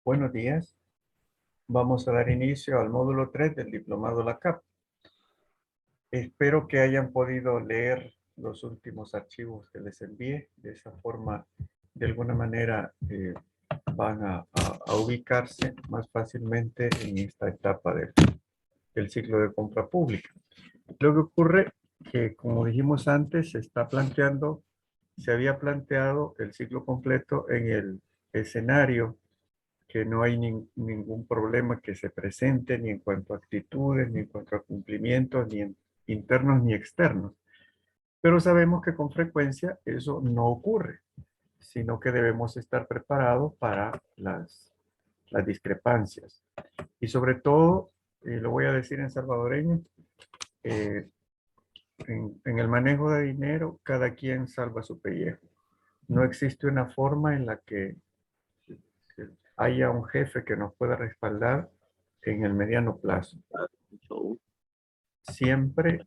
Buenos días. Vamos a dar inicio al módulo 3 del Diplomado La CAP. Espero que hayan podido leer los últimos archivos que les envié. De esa forma, de alguna manera, van a ubicarse más fácilmente en esta etapa del ciclo de compra pública. Lo que ocurre que, como dijimos antes, se había planteado el ciclo completo en el escenario que no hay ningún problema que se presente ni en cuanto a actitudes, ni en cuanto a cumplimientos, internos ni externos. Pero sabemos que con frecuencia eso no ocurre, sino que debemos estar preparados para las discrepancias. Y sobre todo, lo voy a decir en salvadoreño, eh, en el manejo de dinero, cada quien salva su pellejo. No existe una forma en la que haya un jefe que nos pueda respaldar en el mediano plazo. Siempre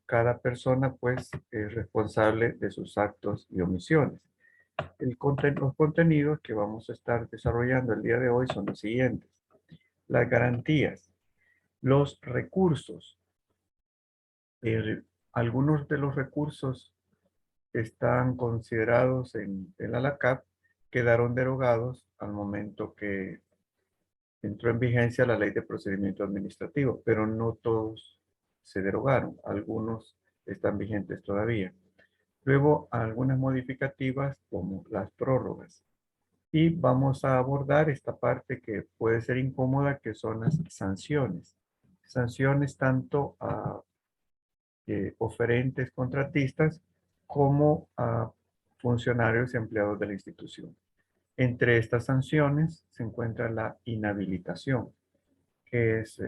cada persona pues es responsable de sus actos y omisiones. Los contenidos que vamos a estar desarrollando el día de hoy son los siguientes. Las garantías, los recursos. Algunos de los recursos están considerados en la LACAP, quedaron derogados al momento que entró en vigencia la Ley de Procedimiento Administrativo, pero no todos se derogaron. Algunos están vigentes todavía. Luego, algunas modificativas como las prórrogas. Y vamos a abordar esta parte que puede ser incómoda, que son las sanciones. Sanciones tanto a oferentes contratistas como a funcionarios y empleados de la institución. Entre estas sanciones se encuentra la inhabilitación, que es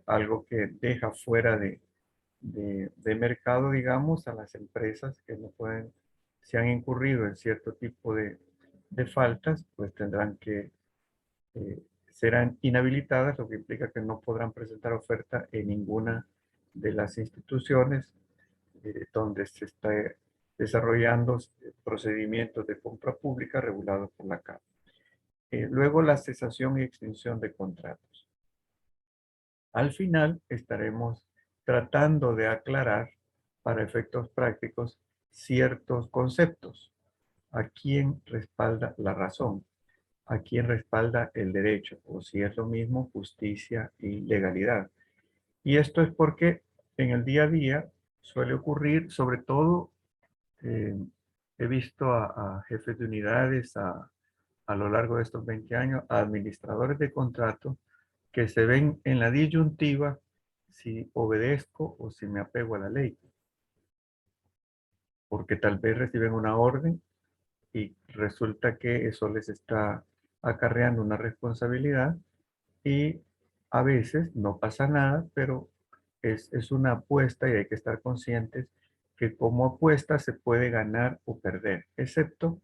algo que deja fuera de mercado, digamos, a las empresas que no pueden, si han incurrido en cierto tipo de faltas, pues tendrán que, serán inhabilitadas, lo que implica que no podrán presentar oferta en ninguna de las instituciones donde se está desarrollando procedimientos de compra pública regulados por la CAP. Luego, la cesación y extinción de contratos. Al final estaremos tratando de aclarar para efectos prácticos ciertos conceptos. ¿A quién respalda la razón? ¿A quién respalda el derecho? O si es lo mismo, justicia y legalidad. Y esto es porque en el día a día suele ocurrir, sobre todo, eh, he visto a jefes de unidades a lo largo de estos 20 años, a administradores de contrato que se ven en la disyuntiva si obedezco o si me apego a la ley. Porque tal vez reciben una orden y resulta que eso les está acarreando una responsabilidad y a veces no pasa nada, pero es una apuesta y hay que estar conscientes que como apuesta se puede ganar o perder, excepto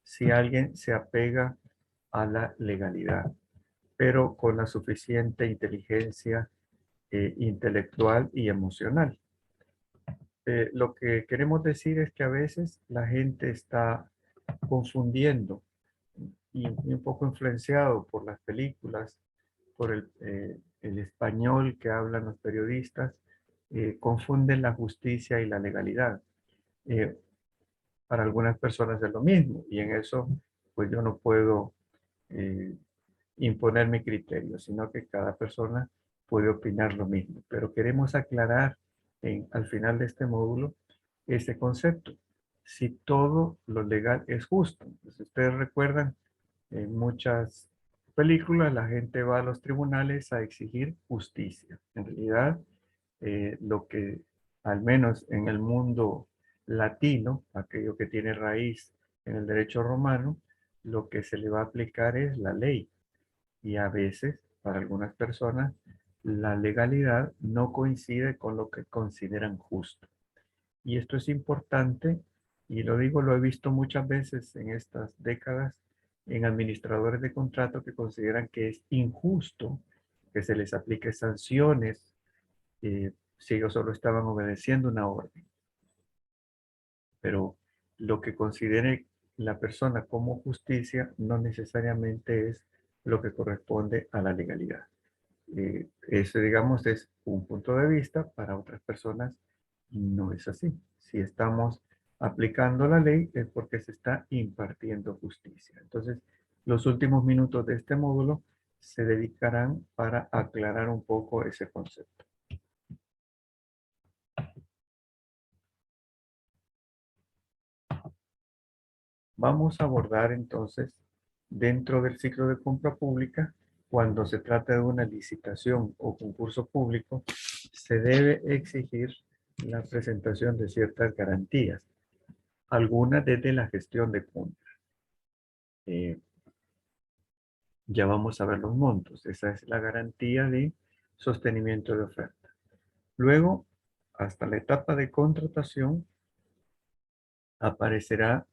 si alguien se apega a la legalidad, pero con la suficiente inteligencia intelectual y emocional. Lo que queremos decir es que a veces la gente está confundiendo y un poco influenciado por las películas, por el español que hablan los periodistas, confunden la justicia y la legalidad. Eh, para algunas personas es lo mismo y en eso pues yo no puedo eh, imponer mi criterio, sino que cada persona puede opinar lo mismo. Pero queremos aclarar al final de este módulo este concepto. Si todo lo legal es justo. Pues ustedes recuerdan, en muchas películas la gente va a los tribunales a exigir justicia. En realidad, lo que al menos en el mundo latino, aquello que tiene raíz en el derecho romano, lo que se le va a aplicar es la ley. Y a veces, para algunas personas, la legalidad no coincide con lo que consideran justo. Y esto es importante, y lo digo, lo he visto muchas veces en estas décadas, en administradores de contrato que consideran que es injusto que se les aplique sanciones si ellos solo estaban obedeciendo una orden. Pero lo que considere la persona como justicia no necesariamente es lo que corresponde a la legalidad. Ese, digamos, es un punto de vista. Para otras personas no es así. Si estamos aplicando la ley es porque se está impartiendo justicia. Entonces, los últimos minutos de este módulo se dedicarán para aclarar un poco ese concepto. Vamos a abordar entonces, dentro del ciclo de compra pública, cuando se trata de una licitación o concurso público, se debe exigir la presentación de ciertas garantías, algunas desde la gestión de compra. Ya vamos a ver los montos. Esa es la garantía de sostenimiento de oferta. Luego, hasta la etapa de contratación, aparecerá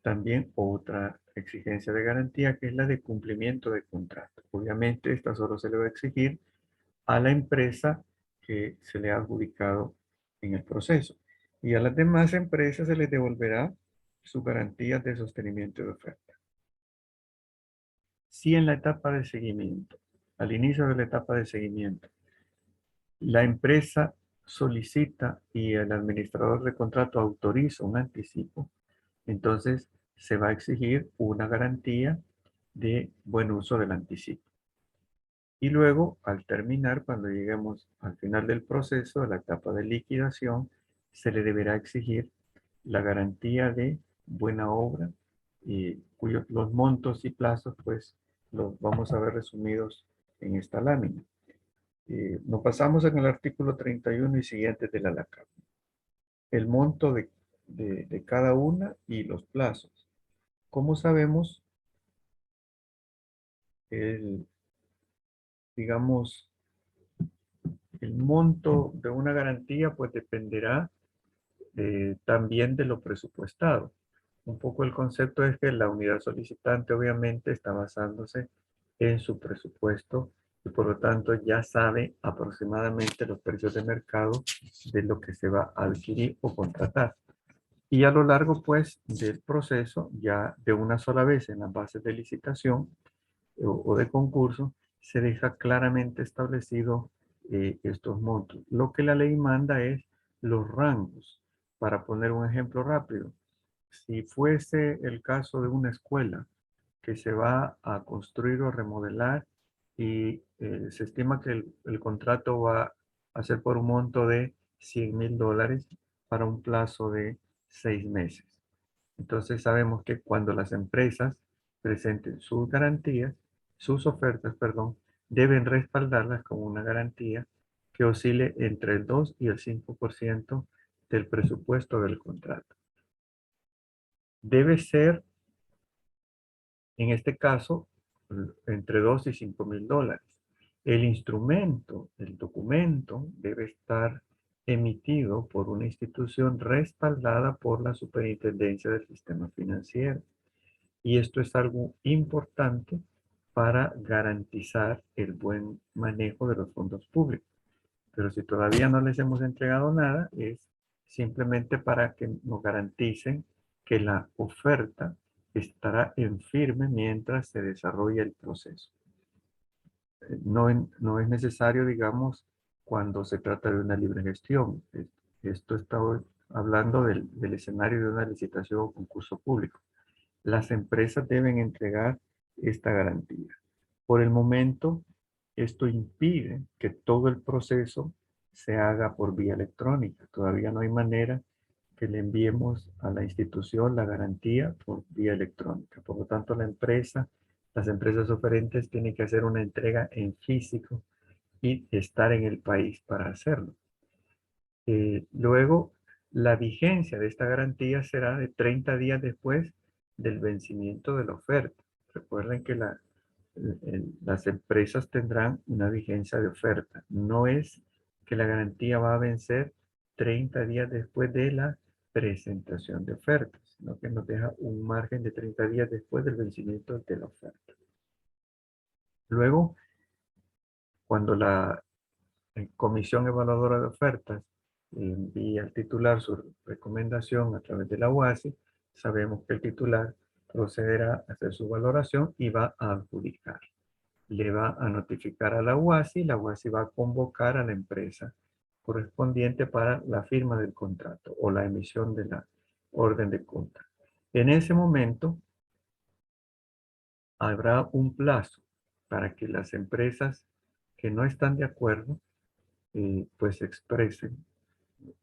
también otra exigencia de garantía, que es la de cumplimiento de contrato. Obviamente, esta solo se le va a exigir a la empresa que se le ha adjudicado en el proceso. Y a las demás empresas se les devolverá sus garantías de sostenimiento de oferta. Si en la etapa de seguimiento, al inicio de la etapa de seguimiento, la empresa solicita y el administrador de contrato autoriza un anticipo, entonces se va a exigir una garantía de buen uso del anticipo. Y luego, al terminar, cuando lleguemos al final del proceso, a la etapa de liquidación, se le deberá exigir la garantía de buena obra, cuyos los montos y plazos, pues, los vamos a ver resumidos en esta lámina. Nos pasamos en el artículo 31 y siguientes de la LACAP. El monto de cada una y los plazos. Como sabemos, digamos, el monto de una garantía pues dependerá también de lo presupuestado. Un poco el concepto es que la unidad solicitante obviamente está basándose en su presupuesto y por lo tanto ya sabe aproximadamente los precios de mercado de lo que se va a adquirir o contratar. Y a lo largo pues del proceso, ya de una sola vez en las bases de licitación o de concurso, se deja claramente establecido estos montos. Lo que la ley manda es los rangos. Para poner un ejemplo rápido, si fuese el caso de una escuela que se va a construir o remodelar y se estima que el contrato va a ser por un monto de $100,000 para un plazo de 6 meses. Entonces sabemos que cuando las empresas presenten sus garantías, sus ofertas, perdón, deben respaldarlas con una garantía que oscile entre el 2 y el 5% del presupuesto del contrato. Debe ser, en este caso, entre 2 y $5,000. El instrumento, el documento, debe estar emitido por una institución respaldada por la Superintendencia del Sistema Financiero. Y esto es algo importante para garantizar el buen manejo de los fondos públicos. Pero si todavía no les hemos entregado nada, es simplemente para que nos garanticen que la oferta estará en firme mientras se desarrolla el proceso. No es necesario, digamos, cuando se trata de una libre gestión. Esto está hablando del escenario de una licitación o concurso público. Las empresas deben entregar esta garantía. Por el momento, esto impide que todo el proceso se haga por vía electrónica. Todavía no hay manera que le enviemos a la institución la garantía por vía electrónica. Por lo tanto, las empresas oferentes tienen que hacer una entrega en físico y estar en el país para hacerlo. Luego, la vigencia de esta garantía será de 30 días después del vencimiento de la oferta. Recuerden que las empresas tendrán una vigencia de oferta. No es que la garantía va a vencer 30 días después de la presentación de ofertas, sino que nos deja un margen de 30 días después del vencimiento de la oferta. Luego, cuando la Comisión Evaluadora de Ofertas envía al titular su recomendación a través de la UASI, sabemos que el titular procederá a hacer su valoración y va a adjudicar. le va a notificar a la UASI, la UASI va a convocar a la empresa correspondiente para la firma del contrato o la emisión de la orden de compra. En ese momento habrá un plazo para que las empresas que no están de acuerdo pues expresen,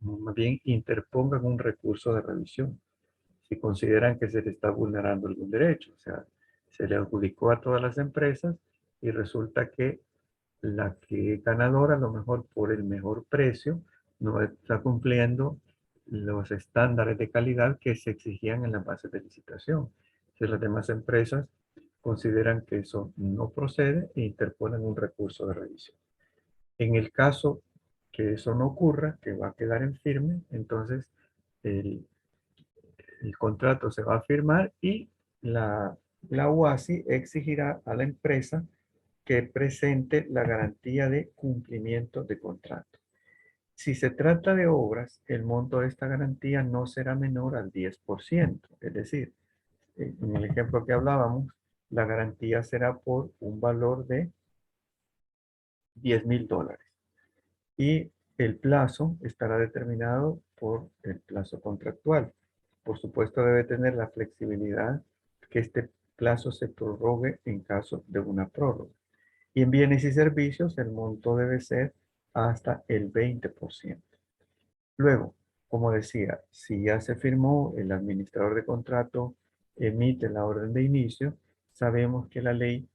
más bien interpongan un recurso de revisión si consideran que se le está vulnerando algún derecho. O sea, se le adjudicó a todas las empresas y resulta que la que es ganadora, a lo mejor por el mejor precio, no está cumpliendo los estándares de calidad que se exigían en la base de licitación. Si las demás empresas consideran que eso no procede e interponen un recurso de revisión. En el caso que eso no ocurra, que va a quedar en firme, entonces el, el contrato se va a firmar y la UASI exigirá a la empresa que presente la garantía de cumplimiento de contrato. Si se trata de obras, el monto de esta garantía no será menor al 10%. Es decir, en el ejemplo que hablábamos, la garantía será por un valor de $10,000 y el plazo estará determinado por el plazo contractual. Por supuesto, debe tener la flexibilidad que este plazo se prorrogue en caso de una prórroga. Y en bienes y servicios el monto debe ser hasta el 20%. Luego, como decía, si ya se firmó, el administrador de contrato emite la orden de inicio, sabemos que la ley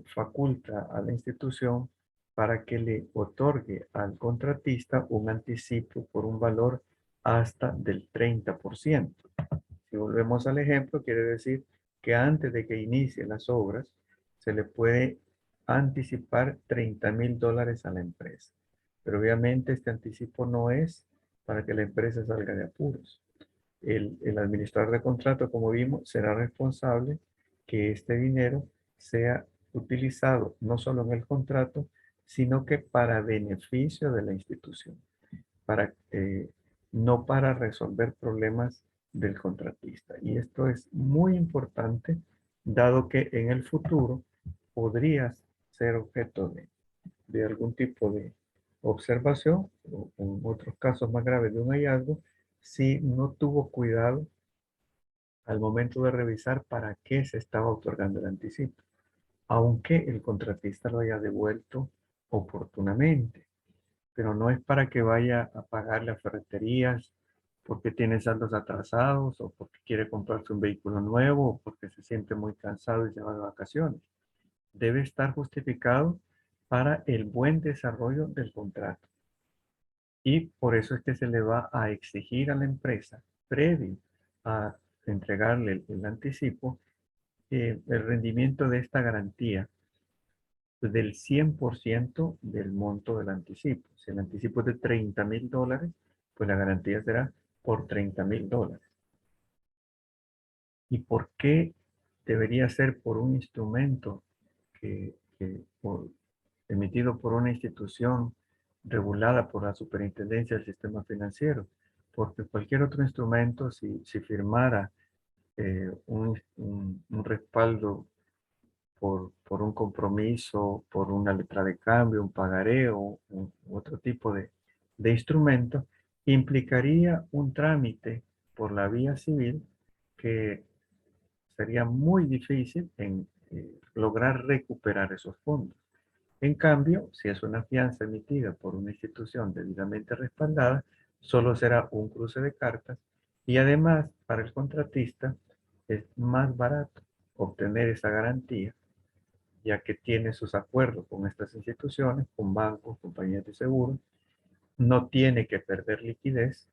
faculta a la institución para que le otorgue al contratista un anticipo por un valor hasta del 30%. Si volvemos al ejemplo, quiere decir que antes de que inicie las obras, se le puede anticipar $30,000 a la empresa. Pero obviamente este anticipo no es para que la empresa salga de apuros. El administrador de contrato, como vimos, será responsable que este dinero sea utilizado no solo en el contrato, sino que para beneficio de la institución, para, no para resolver problemas del contratista. Y esto es muy importante, dado que en el futuro podrías ser objeto de algún tipo de observación o en otros casos más graves de un hallazgo si no tuvo cuidado al momento de revisar para qué se estaba otorgando el anticipo, aunque el contratista lo haya devuelto oportunamente, pero no es para que vaya a pagar las ferreterías porque tiene saldos atrasados o porque quiere comprarse un vehículo nuevo o porque se siente muy cansado y se va de vacaciones. Debe estar justificado para el buen desarrollo del contrato. Y por eso es que se le va a exigir a la empresa, previo a entregarle el anticipo, el rendimiento de esta garantía del 100% del monto del anticipo. Si el anticipo es de $30,000, pues la garantía será por $30,000. ¿Y por qué debería ser por un instrumento emitido por una institución regulada por la Superintendencia del Sistema Financiero? Porque cualquier otro instrumento, si firmara un respaldo por un compromiso, por una letra de cambio, un pagaré o otro tipo de instrumento, implicaría un trámite por la vía civil que sería muy difícil en lograr recuperar esos fondos. En cambio, si es una fianza emitida por una institución debidamente respaldada, solo será un cruce de cartas y además para el contratista es más barato obtener esa garantía ya que tiene sus acuerdos con estas instituciones, con bancos, compañías de seguros, no tiene que perder liquidez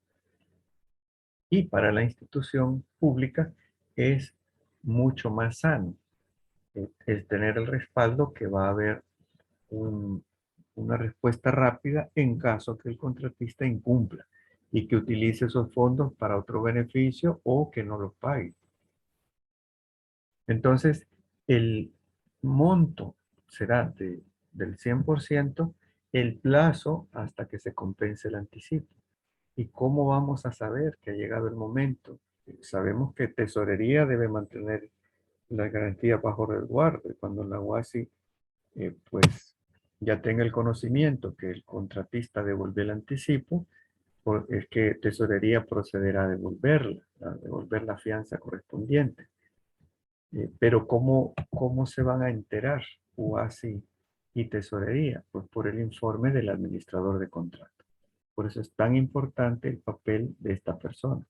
y para la institución pública es mucho más sano el tener el respaldo que va a haber una respuesta rápida en caso que el contratista incumpla y que utilice esos fondos para otro beneficio o que no los pague. Entonces, el monto será del 100%, el plazo hasta que se compense el anticipo. ¿Y cómo vamos a saber que ha llegado el momento? Sabemos que Tesorería debe mantener la garantía bajo resguardo. Y cuando la UASI pues ya tenga el conocimiento que el contratista devolvió el anticipo, es que Tesorería procederá a devolver la fianza correspondiente. Pero ¿cómo se van a enterar UASI y Tesorería? Pues por el informe del administrador de contrato. Por eso es tan importante el papel de esta persona.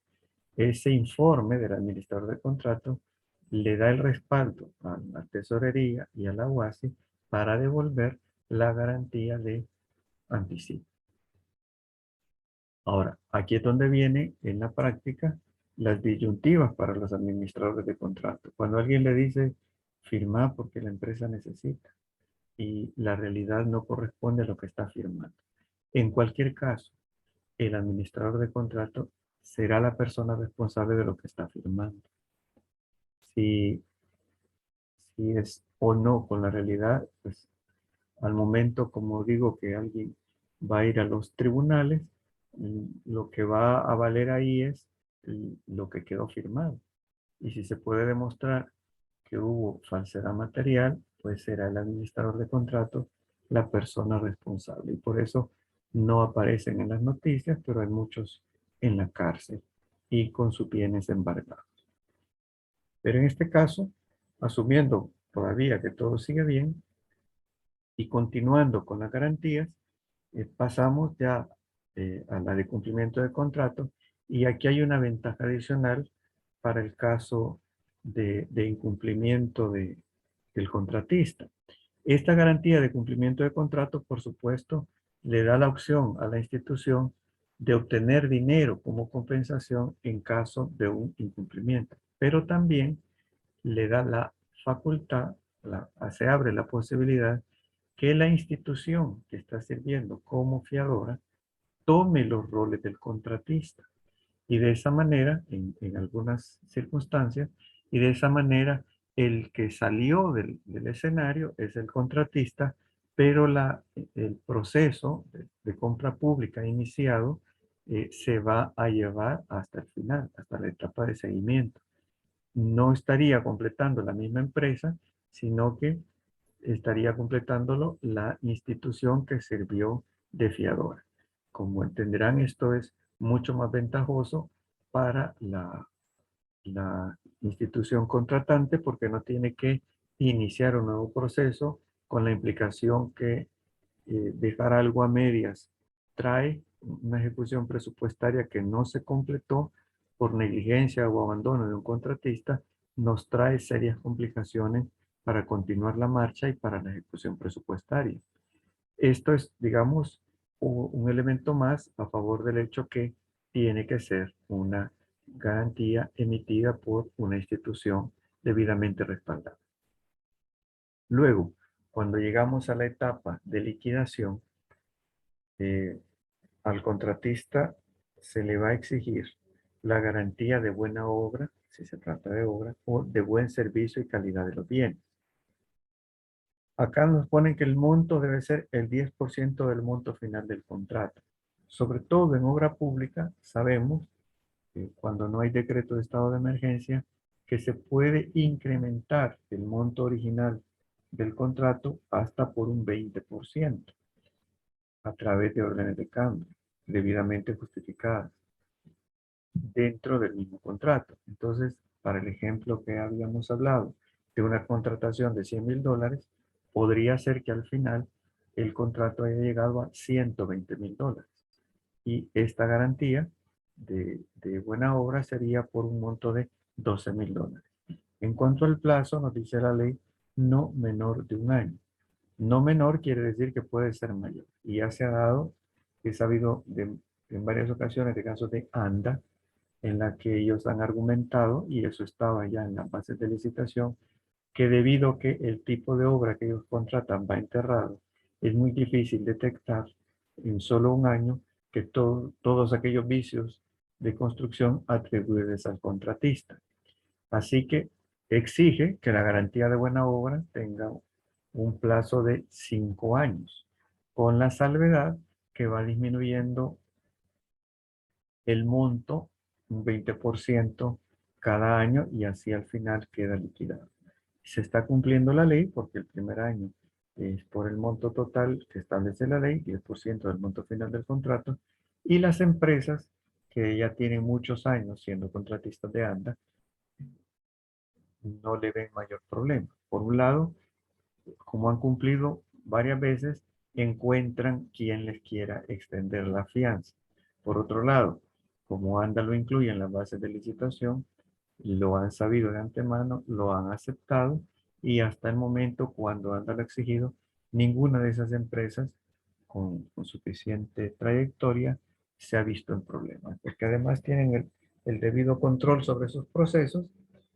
Ese informe del administrador de contrato le da el respaldo a la Tesorería y a la UASI para devolver la garantía de anticipo. Ahora, aquí es donde viene en la práctica las disyuntivas para los administradores de contrato. Cuando alguien le dice, firma porque la empresa necesita y la realidad no corresponde a lo que está firmando. En cualquier caso, el administrador de contrato será la persona responsable de lo que está firmando. Si, si es o no con la realidad, pues al momento, como digo, que alguien va a ir a los tribunales, lo que va a valer ahí es lo que quedó firmado. Y si se puede demostrar que hubo falsedad material, pues será el administrador de contrato la persona responsable. Y por eso no aparecen en las noticias, pero hay muchos en la cárcel y con sus bienes embargados. Pero en este caso, asumiendo todavía que todo sigue bien y continuando con las garantías, pasamos ya a la de cumplimiento de contrato y aquí hay una ventaja adicional para el caso de incumplimiento del contratista. Esta garantía de cumplimiento de contrato, por supuesto, le da la opción a la institución de obtener dinero como compensación en caso de un incumplimiento, pero también le da la facultad, se abre la posibilidad que la institución que está sirviendo como fiadora tome los roles del contratista. Y de esa manera, en algunas circunstancias, y de esa manera el que salió del escenario es el contratista, pero el proceso de compra pública iniciado se va a llevar hasta el final, hasta la etapa de seguimiento. No estaría completando la misma empresa, sino que estaría completándolo la institución que sirvió de fiadora. Como entenderán, esto es mucho más ventajoso para la institución contratante porque no tiene que iniciar un nuevo proceso con la implicación que dejar algo a medias trae una ejecución presupuestaria que no se completó por negligencia o abandono de un contratista, nos trae serias complicaciones para continuar la marcha y para la ejecución presupuestaria. Esto es, digamos, un elemento más a favor del hecho que tiene que ser una garantía emitida por una institución debidamente respaldada. Luego, cuando llegamos a la etapa de liquidación, eh, al contratista se le va a exigir la garantía de buena obra, si se trata de obra, o de buen servicio y calidad de los bienes. Acá nos ponen que el monto debe ser el 10% del monto final del contrato. Sobre todo en obra pública, sabemos que cuando no hay decreto de estado de emergencia, que se puede incrementar el monto original del contrato hasta por un 20% a través de órdenes de cambio debidamente justificadas dentro del mismo contrato. Entonces, para el ejemplo que habíamos hablado de una contratación de $100,000, podría ser que al final el contrato haya llegado a $120,000. Y esta garantía de buena obra sería por un monto de $12,000. En cuanto al plazo, nos dice la ley no menor de un año. No menor quiere decir que puede ser mayor. Y ya se ha dado, he sabido en varias ocasiones de casos de ANDA, en la que ellos han argumentado, y eso estaba ya en las bases de licitación, que debido a que el tipo de obra que ellos contratan va enterrado, es muy difícil detectar en solo un año que todos aquellos vicios de construcción atribuibles al contratista. Así que exige que la garantía de buena obra tenga un plazo de 5 años, con la salvedad que va disminuyendo el monto un 20% cada año y así al final queda liquidado. Se está cumpliendo la ley porque el primer año es por el monto total que establece la ley, 10% del monto final del contrato, y las empresas que ya tienen muchos años siendo contratistas de ANDA no le ven mayor problema. Por un lado, como han cumplido varias veces, encuentran quien les quiera extender la fianza. Por otro lado, como ANDA lo incluye en las bases de licitación, lo han sabido de antemano, lo han aceptado y hasta el momento, cuando ANDA lo ha exigido, ninguna de esas empresas con suficiente trayectoria se ha visto en problemas, porque además tienen el debido control sobre sus procesos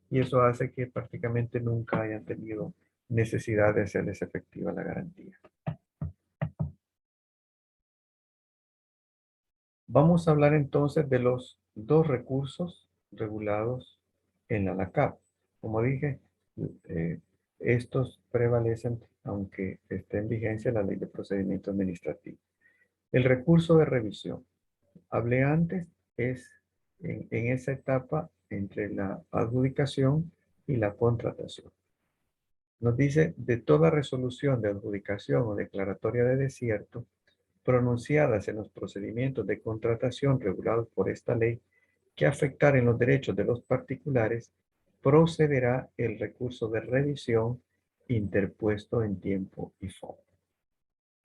y eso hace que prácticamente nunca hayan tenido necesidad de hacerles efectiva la garantía. Vamos a hablar entonces de los dos recursos regulados en la LACAP. Como dije, eh, estos prevalecen aunque esté en vigencia la Ley de Procedimiento Administrativo. El recurso de revisión. Hablé antes, es en esa etapa entre la adjudicación y la contratación. Nos dice, de toda resolución de adjudicación o declaratoria de desierto, pronunciadas en los procedimientos de contratación regulados por esta ley, que afectaren los derechos de los particulares, procederá el recurso de revisión interpuesto en tiempo y forma.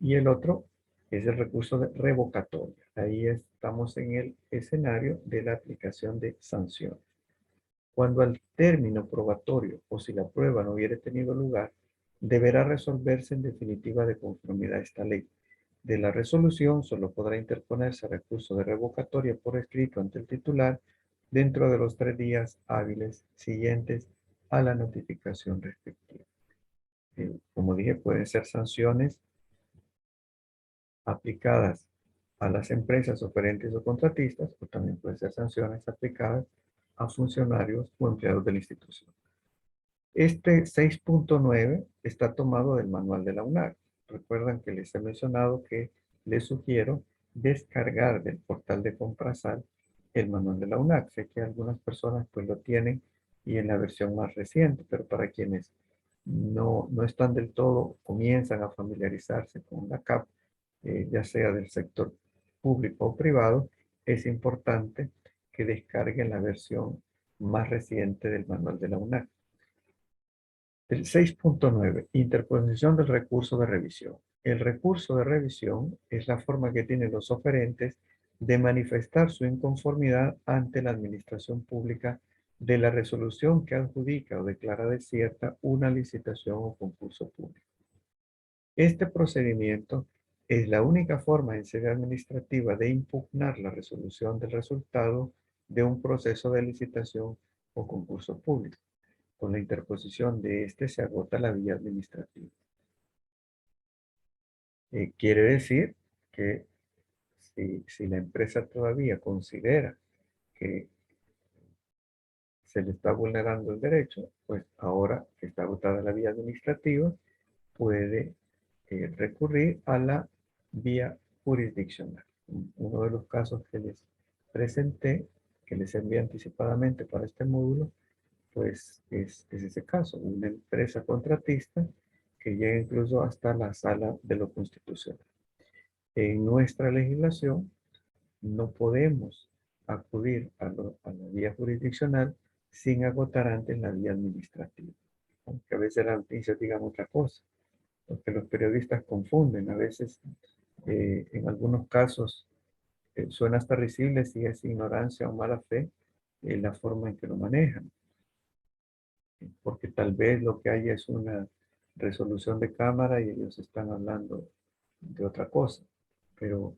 Y el otro es el recurso de revocatoria. Ahí estamos en el escenario de la aplicación de sanciones. Cuando al término probatorio o si la prueba no hubiere tenido lugar, deberá resolverse en definitiva de conformidad a esta ley. De la resolución solo podrá interponerse recurso de revocatoria por escrito ante el titular dentro de los 3 días hábiles siguientes a la notificación respectiva. Como dije, pueden ser sanciones aplicadas a las empresas oferentes o contratistas, o también pueden ser sanciones aplicadas a funcionarios o empleados de la institución. Este 6.9 está tomado del manual de la UNAC. Recuerdan que les he mencionado que les sugiero descargar del portal de Comprasal el manual de la UNAC. Sé que algunas personas pues lo tienen y en la versión más reciente, pero para quienes no están del todo, comienzan a familiarizarse con la CAP, ya sea del sector público o privado, es importante que descarguen la versión más reciente del manual de la UNAC. El 6.9, interposición del recurso de revisión. El recurso de revisión es la forma que tienen los oferentes de manifestar su inconformidad ante la administración pública de la resolución que adjudica o declara desierta una licitación o concurso público. Este procedimiento es la única forma en sede administrativa de impugnar la resolución del resultado de un proceso de licitación o concurso público. Con la interposición de este se agota la vía administrativa. Quiere decir que si la empresa todavía considera que se le está vulnerando el derecho, pues ahora que está agotada la vía administrativa, puede recurrir a la vía jurisdiccional. Uno de los casos que les presenté, que les envié anticipadamente para este módulo, pues es ese caso, una empresa contratista que llega incluso hasta la sala de lo constitucional. En nuestra legislación no podemos acudir a la vía jurisdiccional sin agotar antes la vía administrativa. Aunque a veces las noticias digan otra cosa, porque los periodistas confunden. A veces, en algunos casos, suena hasta risible si es ignorancia o mala fe la forma en que lo manejan. Porque tal vez lo que hay es una resolución de cámara y ellos están hablando de otra cosa. Pero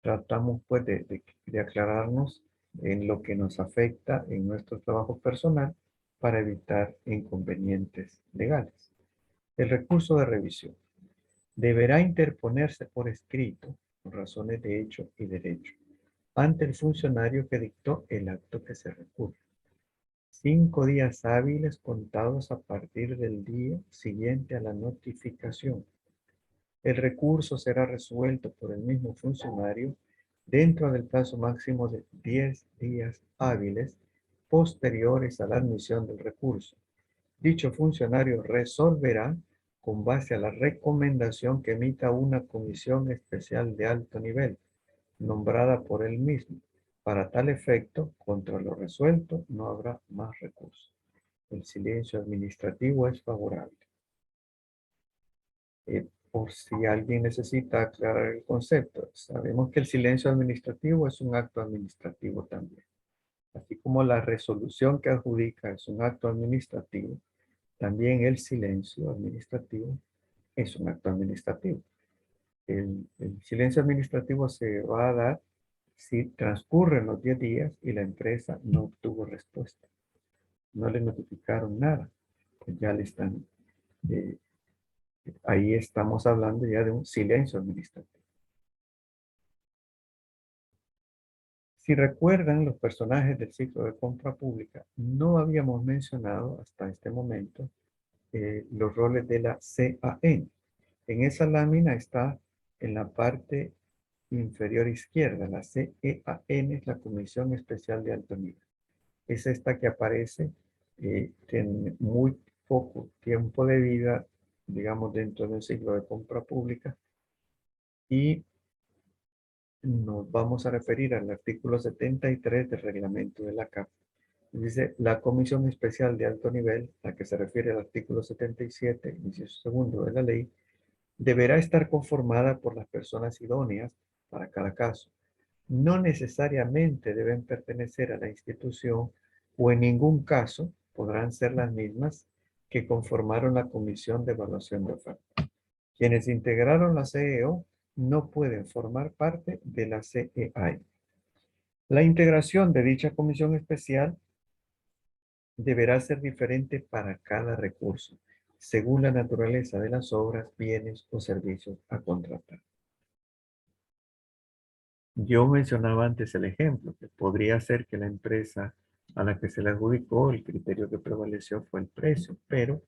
tratamos pues de aclararnos en lo que nos afecta en nuestro trabajo personal para evitar inconvenientes legales. El recurso de revisión deberá interponerse por escrito, por razones de hecho y derecho, ante el funcionario que dictó el acto que se recurre. 5 días hábiles contados a partir del día siguiente a la notificación. El recurso será resuelto por el mismo funcionario dentro del plazo máximo de 10 días hábiles posteriores a la admisión del recurso. Dicho funcionario resolverá con base a la recomendación que emita una comisión especial de alto nivel, nombrada por él mismo. Para tal efecto, contra lo resuelto, no habrá más recursos. El silencio administrativo es favorable. Por si alguien necesita aclarar el concepto, sabemos que el silencio administrativo es un acto administrativo también. Así como la resolución que adjudica es un acto administrativo, también el silencio administrativo es un acto administrativo. El silencio administrativo se va a dar si transcurren los 10 días y la empresa no obtuvo respuesta. No le notificaron nada. Pues ya le están, eh, ahí estamos hablando ya de un silencio administrativo. Si recuerdan los personajes del ciclo de compra pública, no habíamos mencionado hasta este momento los roles de la CAN. En esa lámina está en la parte inferior izquierda. La CEAN es la Comisión Especial de Alto Nivel. Es esta que aparece, tiene muy poco tiempo de vida, digamos, dentro del ciclo de compra pública, y nos vamos a referir al artículo 73 del reglamento de la CAP. Dice, la Comisión Especial de Alto Nivel, la que se refiere al artículo 77, inciso segundo de la ley, deberá estar conformada por las personas idóneas para cada caso. No necesariamente deben pertenecer a la institución o en ningún caso podrán ser las mismas que conformaron la Comisión de Evaluación de Oferta. Quienes integraron la CEO no pueden formar parte de la CEAI. La integración de dicha comisión especial deberá ser diferente para cada recurso, según la naturaleza de las obras, bienes o servicios a contratar. Yo mencionaba antes el ejemplo, que podría ser que la empresa a la que se le adjudicó, el criterio que prevaleció fue el precio, pero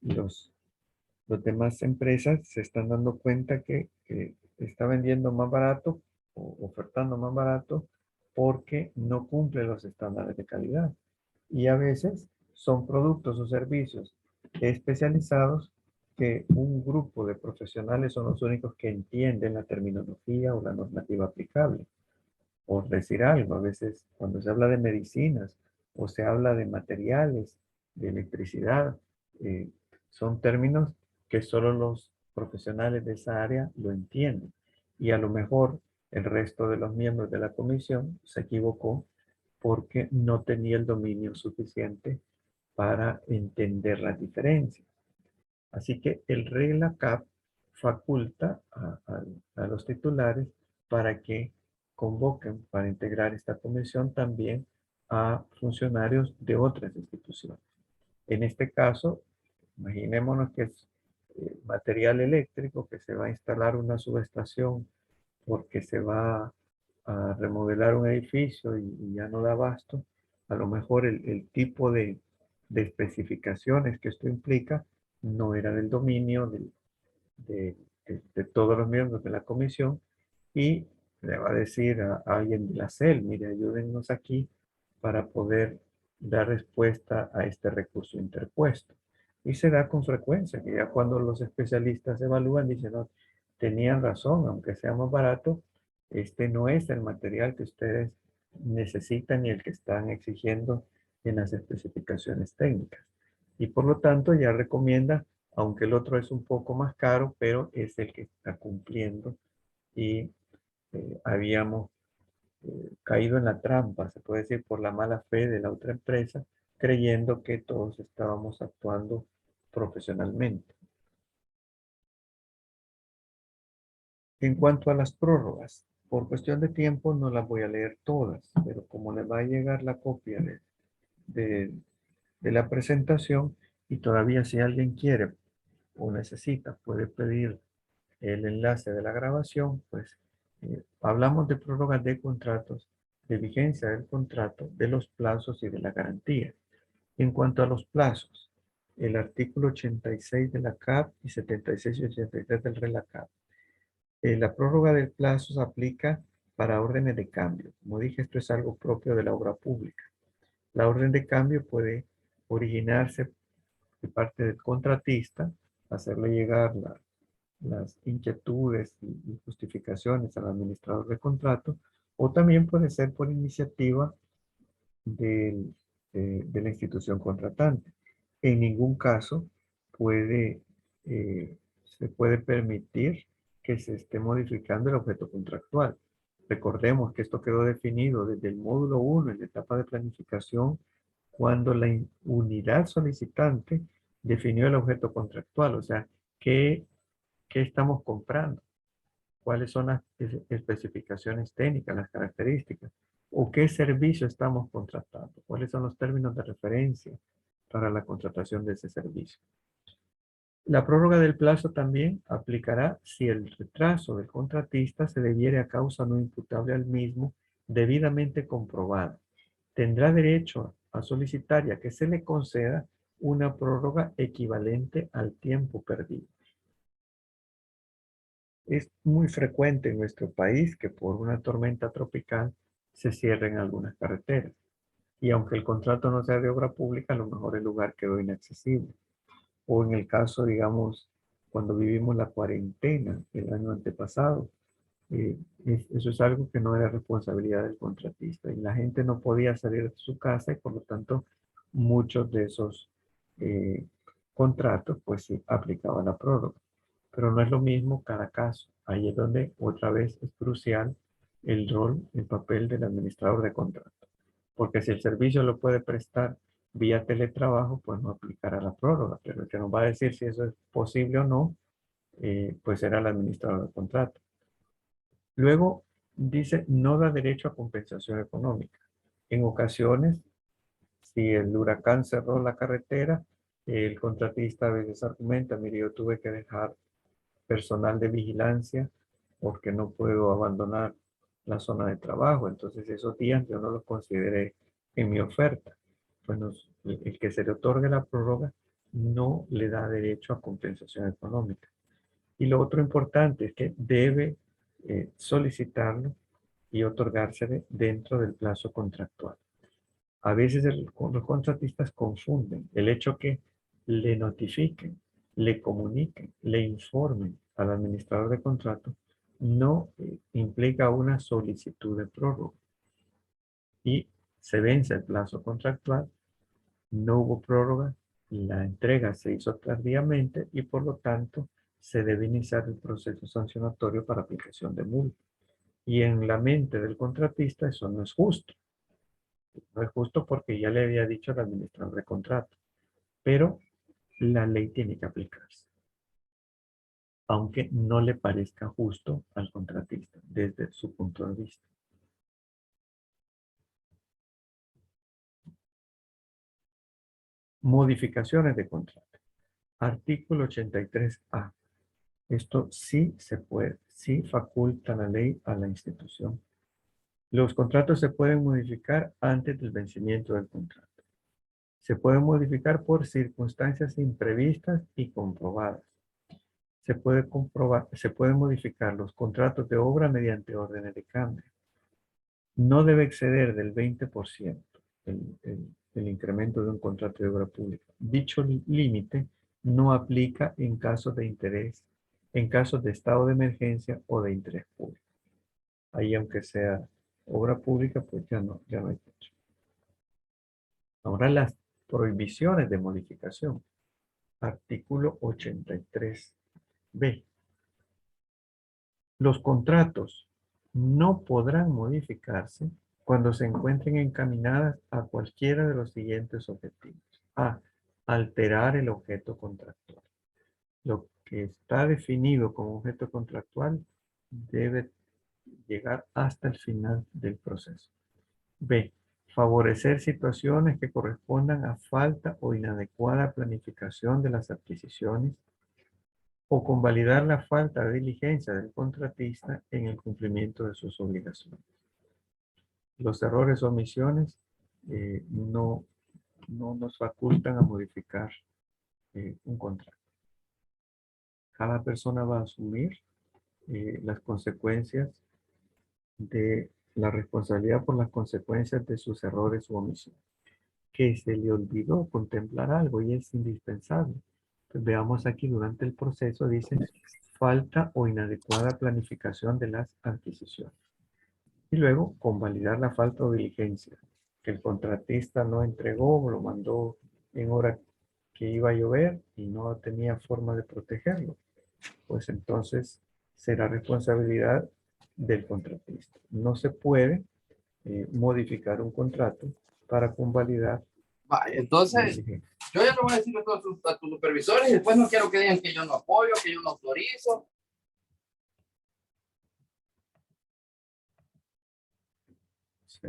los demás empresas se están dando cuenta que está vendiendo más barato o ofertando más barato porque no cumple los estándares de calidad. Y a veces son productos o servicios especializados que un grupo de profesionales son los únicos que entienden la terminología o la normativa aplicable. Por decir algo, a veces cuando se habla de medicinas o se habla de materiales, de electricidad, eh, son términos que solo los profesionales de esa área lo entienden. Y a lo mejor el resto de los miembros de la comisión se equivocó porque no tenía el dominio suficiente para entender las diferencias. Así que el regla CAP faculta a los titulares para que convoquen para integrar esta comisión también a funcionarios de otras instituciones. En este caso, imaginémonos que es material eléctrico, que se va a instalar una subestación porque se va a remodelar un edificio y ya no da abasto. A lo mejor el tipo de especificaciones que esto implica no era del dominio de todos los miembros de la comisión, y le va a decir a alguien de la CEL, mire, ayúdennos aquí para poder dar respuesta a este recurso interpuesto. Y se da con frecuencia, que ya cuando los especialistas evalúan, dicen, no, tenían razón, aunque sea más barato, este no es el material que ustedes necesitan y el que están exigiendo en las especificaciones técnicas. Y por lo tanto ya recomienda, aunque el otro es un poco más caro, pero es el que está cumpliendo, y habíamos caído en la trampa, se puede decir, por la mala fe de la otra empresa, creyendo que todos estábamos actuando profesionalmente. En cuanto a las prórrogas, por cuestión de tiempo no las voy a leer todas, pero como les va a llegar la copia de, de la presentación, y todavía si alguien quiere o necesita, puede pedir el enlace de la grabación, pues hablamos de prórrogas de contratos, de vigencia del contrato, de los plazos y de la garantía. En cuanto a los plazos, el artículo 86 de la CAP y 76 y 83 del RELACAP. La prórroga del plazo se aplica para órdenes de cambio. Como dije, esto es algo propio de la obra pública. La orden de cambio puede originarse de parte del contratista hacerle llegar las inquietudes y justificaciones al administrador de contrato, o también puede ser por iniciativa de la institución contratante. En ningún caso puede, se puede permitir que se esté modificando el objeto contractual. Recordemos que esto quedó definido desde el módulo 1 en la etapa de planificación, cuando la unidad solicitante definió el objeto contractual, o sea, qué estamos comprando, cuáles son las especificaciones técnicas, las características, o qué servicio estamos contratando, cuáles son los términos de referencia para la contratación de ese servicio. La prórroga del plazo también aplicará si el retraso del contratista se debiere a causa no imputable al mismo debidamente comprobada. Tendrá derecho a solicitar y a que se le conceda una prórroga equivalente al tiempo perdido. Es muy frecuente en nuestro país que por una tormenta tropical se cierren algunas carreteras. Y aunque el contrato no sea de obra pública, a lo mejor el lugar quedó inaccesible. O en el caso, digamos, cuando vivimos la cuarentena el año antepasado, eso es algo que no era responsabilidad del contratista. Y la gente no podía salir de su casa y por lo tanto muchos de esos eh, contratos pues sí aplicaban la prórroga. Pero no es lo mismo cada caso. Ahí es donde otra vez es crucial el rol, el papel del administrador de contrato. Porque si el servicio lo puede prestar vía teletrabajo, pues no aplicará la prórroga. Pero el que nos va a decir si eso es posible o no, pues será el administrador de contrato. Luego dice, no da derecho a compensación económica. En ocasiones, si el huracán cerró la carretera, el contratista a veces argumenta, mire, yo tuve que dejar personal de vigilancia porque no puedo abandonar la zona de trabajo. Entonces esos días yo no los consideré en mi oferta. Pues el que se le otorgue la prórroga no le da derecho a compensación económica. Y lo otro importante es que debe solicitarlo y otorgársele dentro del plazo contractual. A veces los contratistas confunden el hecho que le notifiquen, le comuniquen, le informen al administrador de contrato, no implica una solicitud de prórroga. Y se vence el plazo contractual, no hubo prórroga, la entrega se hizo tardíamente y por lo tanto se debe iniciar el proceso sancionatorio para aplicación de multa. Y en la mente del contratista eso no es justo. No es justo porque ya le había dicho al administrador de contrato, pero la ley tiene que aplicarse, aunque no le parezca justo al contratista desde su punto de vista. Modificaciones de contrato. Artículo 83A. Esto sí se puede, sí faculta la ley a la institución. Los contratos se pueden modificar antes del vencimiento del contrato. Se pueden modificar por circunstancias imprevistas y comprobadas. Se pueden modificar los contratos de obra mediante órdenes de cambio. No debe exceder del 20% el incremento de un contrato de obra pública. Dicho límite no aplica en casos de interés, en casos de estado de emergencia o de interés público. Ahí, aunque sea obra pública, pues ya no hay techo. Ahora las prohibiciones de modificación. Artículo 83B. Los contratos no podrán modificarse cuando se encuentren encaminadas a cualquiera de los siguientes objetivos. A. Alterar el objeto contractual. Lo que está definido como objeto contractual debe llegar hasta el final del proceso. B. Favorecer situaciones que correspondan a falta o inadecuada planificación de las adquisiciones o convalidar la falta de diligencia del contratista en el cumplimiento de sus obligaciones. Los errores o omisiones no nos facultan a modificar un contrato. Cada persona va a asumir las consecuencias de la responsabilidad por las consecuencias de sus errores u omisiones. Que se le olvidó contemplar algo y es indispensable, Veamos aquí durante el proceso, dice falta o inadecuada planificación de las adquisiciones. Y luego, convalidar la falta o diligencia, que el contratista no entregó, lo mandó en hora que iba a llover y no tenía forma de protegerlo. Pues entonces será responsabilidad del contratista. No se puede modificar un contrato para convalidar Va, entonces, diligencia. yo ya le voy a decir a tus supervisores y después no quiero que digan que yo no apoyo, que yo no autorizo. ¿Sí?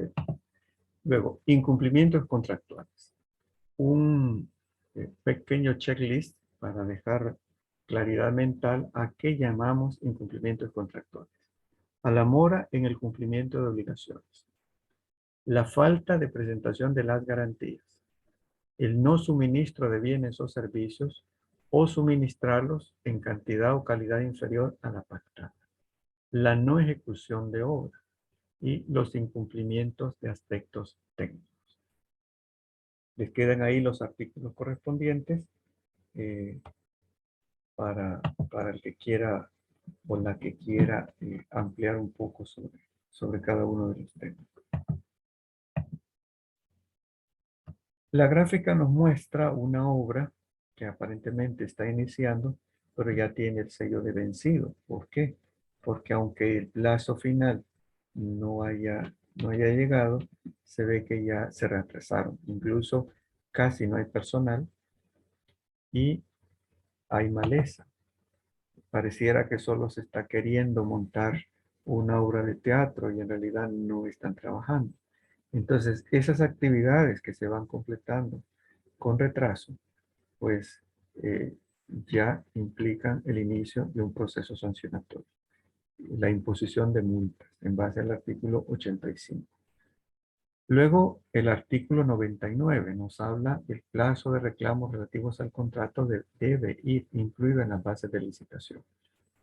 Luego, incumplimientos contractuales. Un pequeño checklist para dejar claridad mental a qué llamamos incumplimientos contractuales. A la mora en el cumplimiento de obligaciones. La falta de presentación de las garantías. El no suministro de bienes o servicios o suministrarlos en cantidad o calidad inferior a la pactada. La no ejecución de obra y los incumplimientos de aspectos técnicos. Les quedan ahí los artículos correspondientes eh, para el que quiera o la que quiera ampliar un poco sobre cada uno de los temas. La gráfica nos muestra una obra que aparentemente está iniciando, pero ya tiene el sello de vencido. ¿Por qué? Porque aunque el plazo final no haya llegado, se ve que ya se retrasaron. Incluso casi no hay personal y hay maleza. Pareciera que solo se está queriendo montar una obra de teatro y en realidad no están trabajando. Entonces, esas actividades que se van completando con retraso, pues ya implican el inicio de un proceso sancionatorio, la imposición de multas en base al artículo 85. Luego, el artículo 99 nos habla del plazo de reclamos relativos al contrato debe ir incluido en las bases de licitación,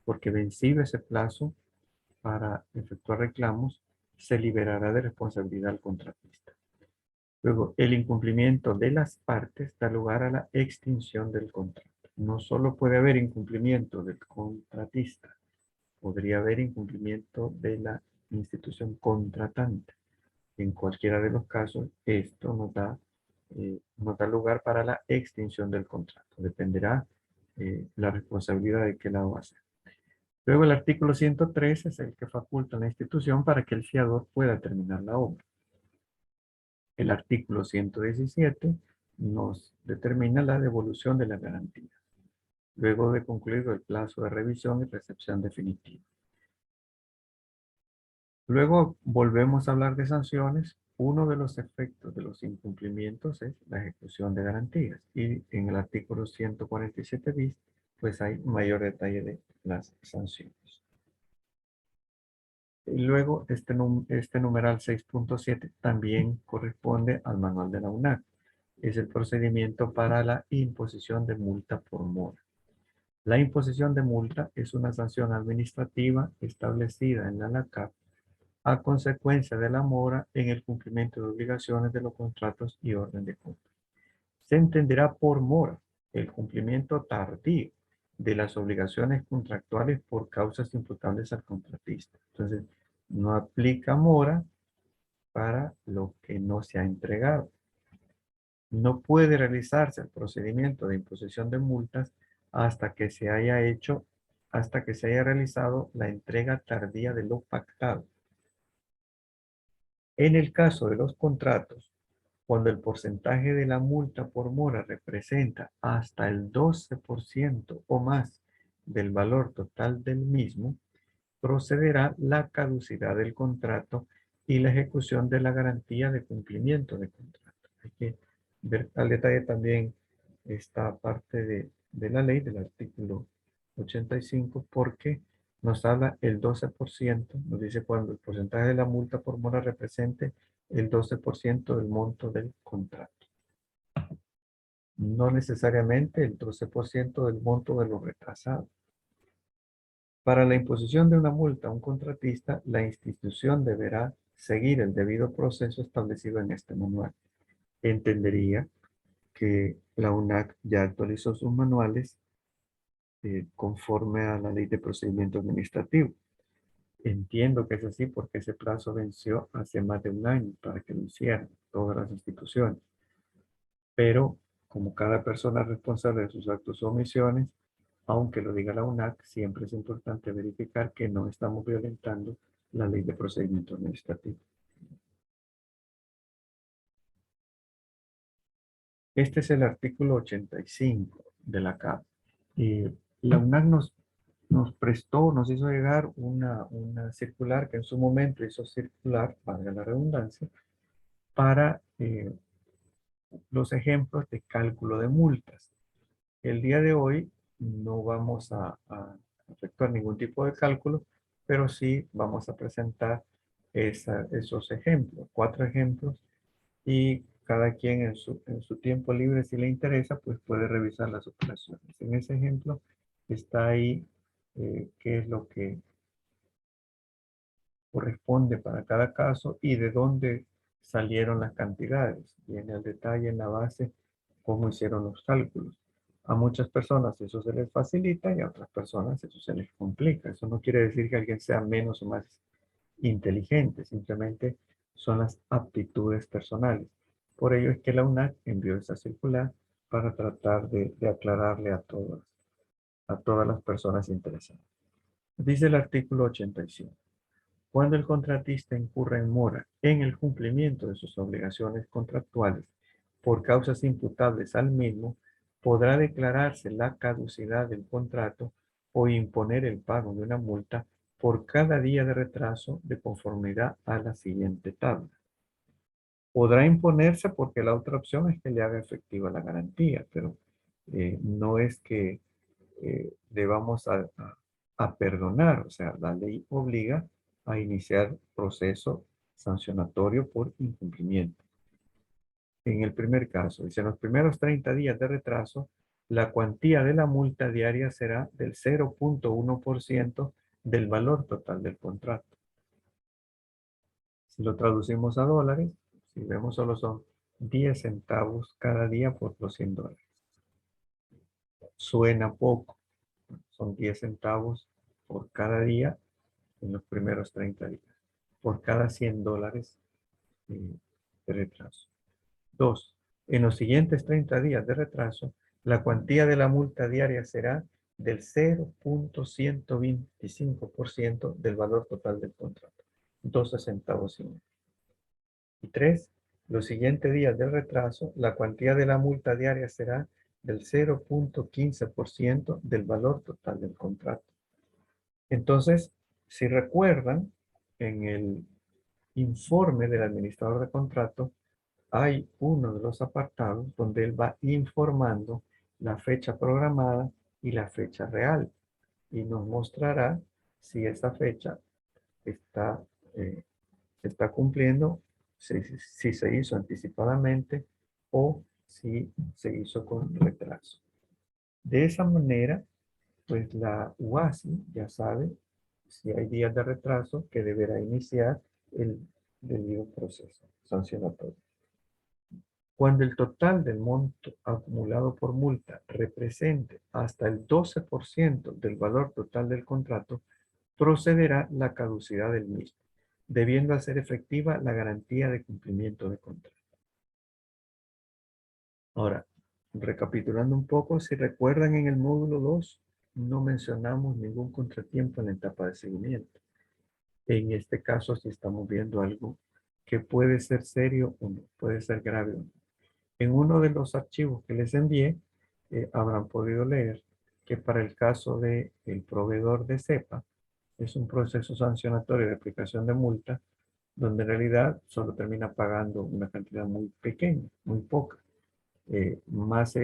porque vencido ese plazo para efectuar reclamos, se liberará de responsabilidad al contratista. Luego, el incumplimiento de las partes da lugar a la extinción del contrato. No solo puede haber incumplimiento del contratista, podría haber incumplimiento de la institución contratante. En cualquiera de los casos, esto nos da lugar para la extinción del contrato. Dependerá la responsabilidad de qué lado va a ser. Luego el artículo 103 es el que faculta a la institución para que el fiador pueda terminar la obra. El artículo 117 nos determina la devolución de la garantía, luego de concluido el plazo de revisión y recepción definitiva. Luego volvemos a hablar de sanciones. Uno de los efectos de los incumplimientos es la ejecución de garantías. Y en el artículo 147 bis, pues hay mayor detalle de las sanciones. Y luego, este numeral 6.7 también corresponde al manual de la UNAC. Es el procedimiento para la imposición de multa por mora. La imposición de multa es una sanción administrativa establecida en la ANACAP a consecuencia de la mora en el cumplimiento de obligaciones de los contratos y orden de compra. Se entenderá por mora el cumplimiento tardío de las obligaciones contractuales por causas imputables al contratista. Entonces, no aplica mora para lo que no se ha entregado. No puede realizarse el procedimiento de imposición de multas hasta que se haya realizado la entrega tardía de lo pactado. En el caso de los contratos, cuando el porcentaje de la multa por mora representa hasta el 12% o más del valor total del mismo, procederá la caducidad del contrato y la ejecución de la garantía de cumplimiento de contrato. Hay que ver al detalle también esta parte de la ley del artículo 85 porque nos habla el 12%, nos dice cuando el porcentaje de la multa por mora represente el 12% del monto del contrato. No necesariamente el 12% del monto de lo retrasado. Para la imposición de una multa a un contratista, la institución deberá seguir el debido proceso establecido en este manual. Entendería que la UNAC ya actualizó sus manuales conforme a la Ley de Procedimiento Administrativo. Entiendo que es así porque ese plazo venció hace más de un año para que lo hicieran todas las instituciones. Pero como cada persona es responsable de sus actos o omisiones, aunque lo diga la UNAC, siempre es importante verificar que no estamos violentando la Ley de Procedimiento Administrativo. Este es el artículo 85 de la CAP. Y la UNAC nos prestó, nos hizo llegar una circular que en su momento hizo circular, valga la redundancia, para los ejemplos de cálculo de multas. El día de hoy no vamos a efectuar ningún tipo de cálculo, pero sí vamos a presentar esos ejemplos, 4 ejemplos, y cada quien en su tiempo libre, si le interesa, pues puede revisar las operaciones. En ese ejemplo está ahí qué es lo que corresponde para cada caso y de dónde salieron las cantidades. Viene al detalle en la base cómo hicieron los cálculos. A muchas personas eso se les facilita y a otras personas eso se les complica. Eso no quiere decir que alguien sea menos o más inteligente, simplemente son las aptitudes personales. Por ello es que la UNAC envió esa circular para tratar de aclararle a todas las personas interesadas. Dice el artículo 85. Cuando el contratista incurra en mora en el cumplimiento de sus obligaciones contractuales por causas imputables al mismo, podrá declararse la caducidad del contrato o imponer el pago de una multa por cada día de retraso de conformidad a la siguiente tabla. Podrá imponerse porque la otra opción es que le haga efectiva la garantía, pero no es que debamos a perdonar. O sea, la ley obliga a iniciar proceso sancionatorio por incumplimiento. En el primer caso, dice, en los primeros 30 días de retraso, la cuantía de la multa diaria será del 0.1% del valor total del contrato. Si lo traducimos a dólares, si vemos solo son 10 centavos cada día por los $100. Suena poco, son 10 centavos por cada día en los primeros 30 días, por cada $100 de retraso. 2. En los siguientes 30 días de retraso, la cuantía de la multa diaria será del 0.125% del valor total del contrato, 12 centavos y medio. Y 3. Los siguientes días de retraso, la cuantía de la multa diaria será del 0.15% del valor total del contrato. Entonces, si recuerdan, en el informe del administrador de contrato, hay uno de los apartados donde él va informando la fecha programada y la fecha real. Y nos mostrará si esa fecha está, se está cumpliendo, si se hizo anticipadamente o si se hizo con retraso. De esa manera, pues la UASI ya sabe si hay días de retraso que deberá iniciar el debido proceso sancionatorio. Cuando el total del monto acumulado por multa represente hasta el 12% del valor total del contrato, procederá la caducidad del mismo, debiendo hacer efectiva la garantía de cumplimiento de contrato. Ahora, recapitulando un poco, si recuerdan en el módulo 2, no mencionamos ningún contratiempo en la etapa de seguimiento. En este caso, si estamos viendo algo que puede ser serio o no, puede ser grave o no. En uno de los archivos que les envié, habrán podido leer que para el caso del proveedor de CEPA, es un proceso sancionatorio de aplicación de multa, donde en realidad solo termina pagando una cantidad muy pequeña, muy poca. Más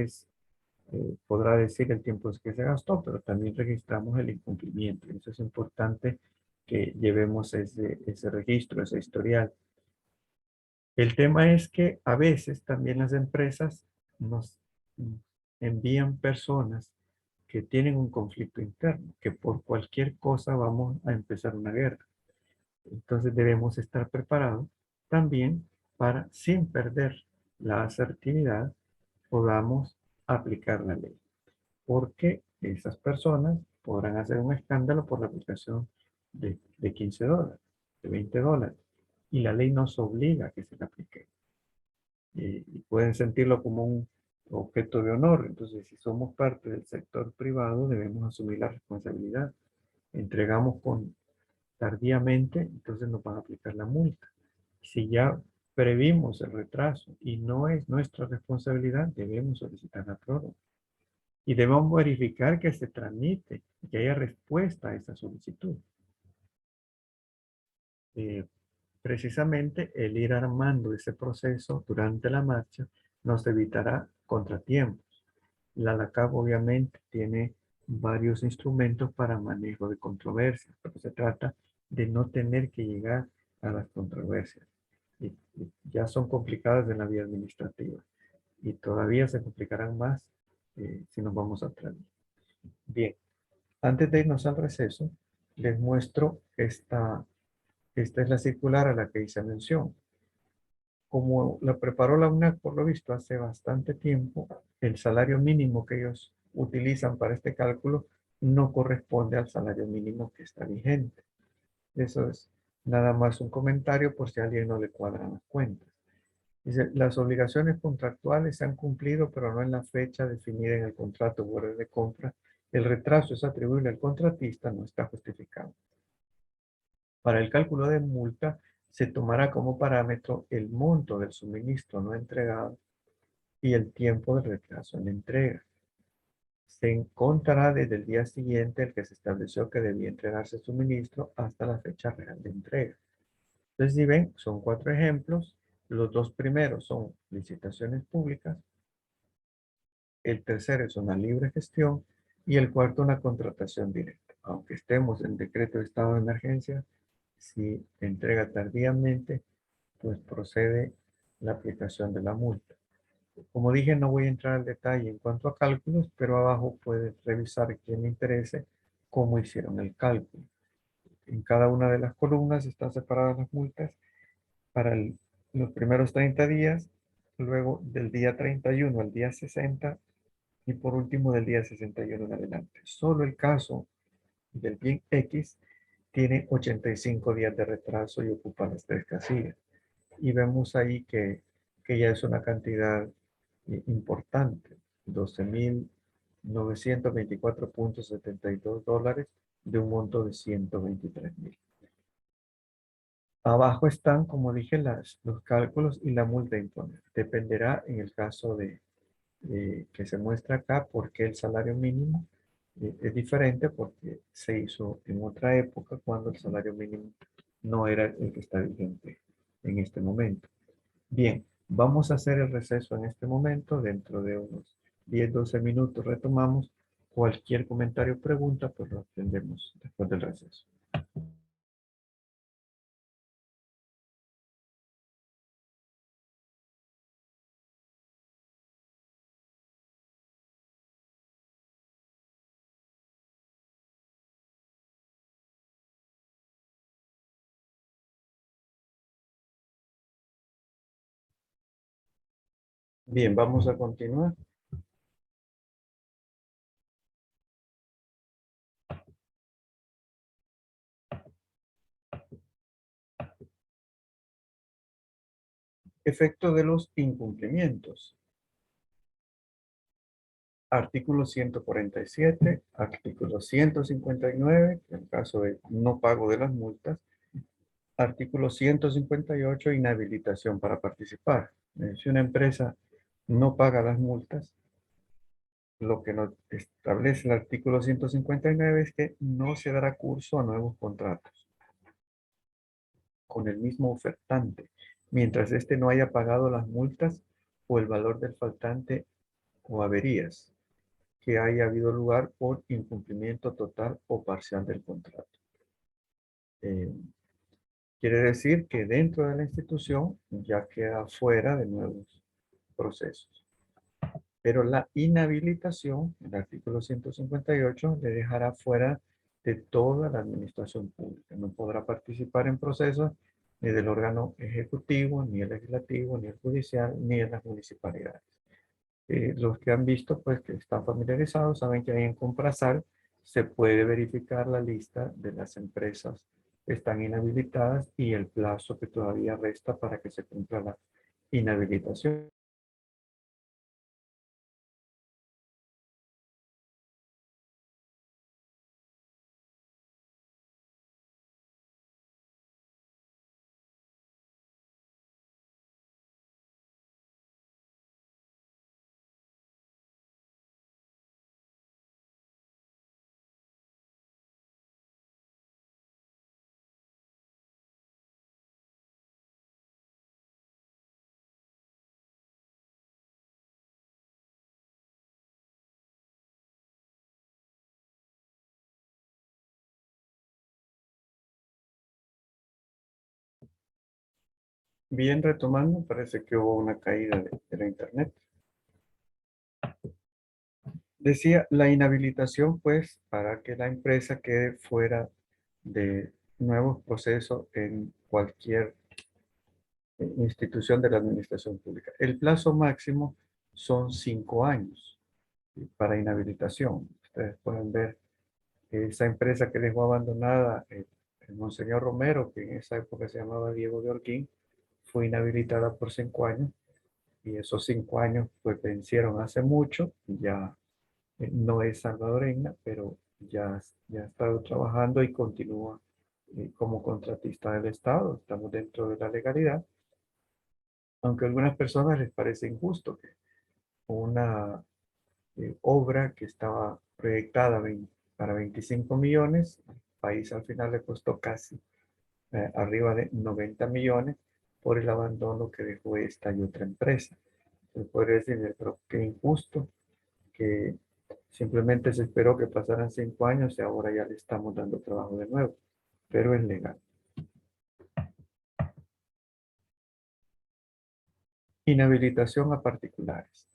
podrá decir el tiempo que se gastó, pero también registramos el incumplimiento. Y eso es importante que llevemos ese registro, ese historial. El tema es que a veces también las empresas nos envían personas que tienen un conflicto interno, que por cualquier cosa vamos a empezar una guerra. Entonces debemos estar preparados también para, sin perder la asertividad, podamos aplicar la ley. Porque esas personas podrán hacer un escándalo por la aplicación de $15, de $20. Y la ley nos obliga a que se la aplique. Y pueden sentirlo como un objeto de honor. Entonces, si somos parte del sector privado, debemos asumir la responsabilidad. Entregamos tardíamente, entonces nos van a aplicar la multa. Si ya previmos el retraso y no es nuestra responsabilidad, debemos solicitar la prórroga. Y debemos verificar que se tramite y que haya respuesta a esa solicitud. Precisamente el ir armando ese proceso durante la marcha nos evitará contratiempos. La LACAP obviamente tiene varios instrumentos para manejo de controversias, pero se trata de no tener que llegar a las controversias. Y ya son complicadas en la vía administrativa y todavía se complicarán más si nos vamos atrás. Bien, antes de irnos al receso, les muestro esta es la circular a la que hice mención. Como la preparó la UNAC, por lo visto, hace bastante tiempo, el salario mínimo que ellos utilizan para este cálculo no corresponde al salario mínimo que está vigente. Eso es nada más un comentario por si a alguien no le cuadran las cuentas. Dice, las obligaciones contractuales se han cumplido, pero no en la fecha definida en el contrato o orden de compra. El retraso es atribuible al contratista, no está justificado. Para el cálculo de multa, se tomará como parámetro el monto del suministro no entregado y el tiempo de retraso en la entrega. Se contará desde el día siguiente el que se estableció que debía entregarse el suministro hasta la fecha real de entrega. Entonces, si ven, son 4 ejemplos. Los 2 primeros son licitaciones públicas. El tercero es una libre gestión. Y el cuarto, una contratación directa. Aunque estemos en decreto de estado de emergencia, si entrega tardíamente, pues procede la aplicación de la multa. Como dije, no voy a entrar al detalle en cuanto a cálculos, pero abajo puedes revisar, quien le interese, cómo hicieron el cálculo. En cada una de las columnas están separadas las multas para los primeros 30 días, luego del día 31 al día 60 y por último del día 61 en adelante. Solo el caso del bien X tiene 85 días de retraso y ocupa las 3 casillas. Y vemos ahí que ya es una cantidad importante, $12,924.72 de un monto de 123,000. Abajo están, como dije, los cálculos y la multa a imponer. Dependerá en el caso que se muestra acá, porque el salario mínimo es diferente porque se hizo en otra época cuando el salario mínimo no era el que está vigente en este momento. Bien, vamos a hacer el receso en este momento. Dentro de unos 10-12 minutos retomamos. Cualquier comentario o pregunta, pues lo atendemos después del receso. Bien, vamos a continuar. Efecto de los incumplimientos. Artículo 147, artículo 159, en caso de no pago de las multas. Artículo 158, inhabilitación para participar. Si una empresa no paga las multas, lo que nos establece el artículo 159 es que no se dará curso a nuevos contratos con el mismo ofertante, mientras éste no haya pagado las multas o el valor del faltante o averías que haya habido lugar por incumplimiento total o parcial del contrato. Quiere decir que dentro de la institución ya queda fuera de nuevos procesos. Pero la inhabilitación, el artículo 158, le dejará fuera de toda la administración pública. No podrá participar en procesos ni del órgano ejecutivo, ni el legislativo, ni el judicial, ni en las municipalidades. Los que han visto, pues que están familiarizados, saben que ahí en Comprasal se puede verificar la lista de las empresas que están inhabilitadas y el plazo que todavía resta para que se cumpla la inhabilitación. Bien, retomando, parece que hubo una caída de la internet. Decía, la inhabilitación, pues, para que la empresa quede fuera de nuevos procesos en cualquier institución de la administración pública. El plazo máximo son 5 años para inhabilitación. Ustedes pueden ver esa empresa que dejó abandonada el Monseñor Romero, que en esa época se llamaba Diego de Orquín, fue inhabilitada por 5 años y esos 5 años pues vencieron hace mucho, ya no es salvadoreña, pero ya ha estado trabajando y continúa como contratista del Estado. Estamos dentro de la legalidad, aunque a algunas personas les parece injusto que una obra que estaba proyectada para 25 millones, el país al final le costó casi arriba de 90 millones por el abandono que dejó esta y otra empresa. Se podría decir, pero qué injusto que simplemente se esperó que pasaran 5 años y ahora ya le estamos dando trabajo de nuevo, pero es legal. Inhabilitación a particulares.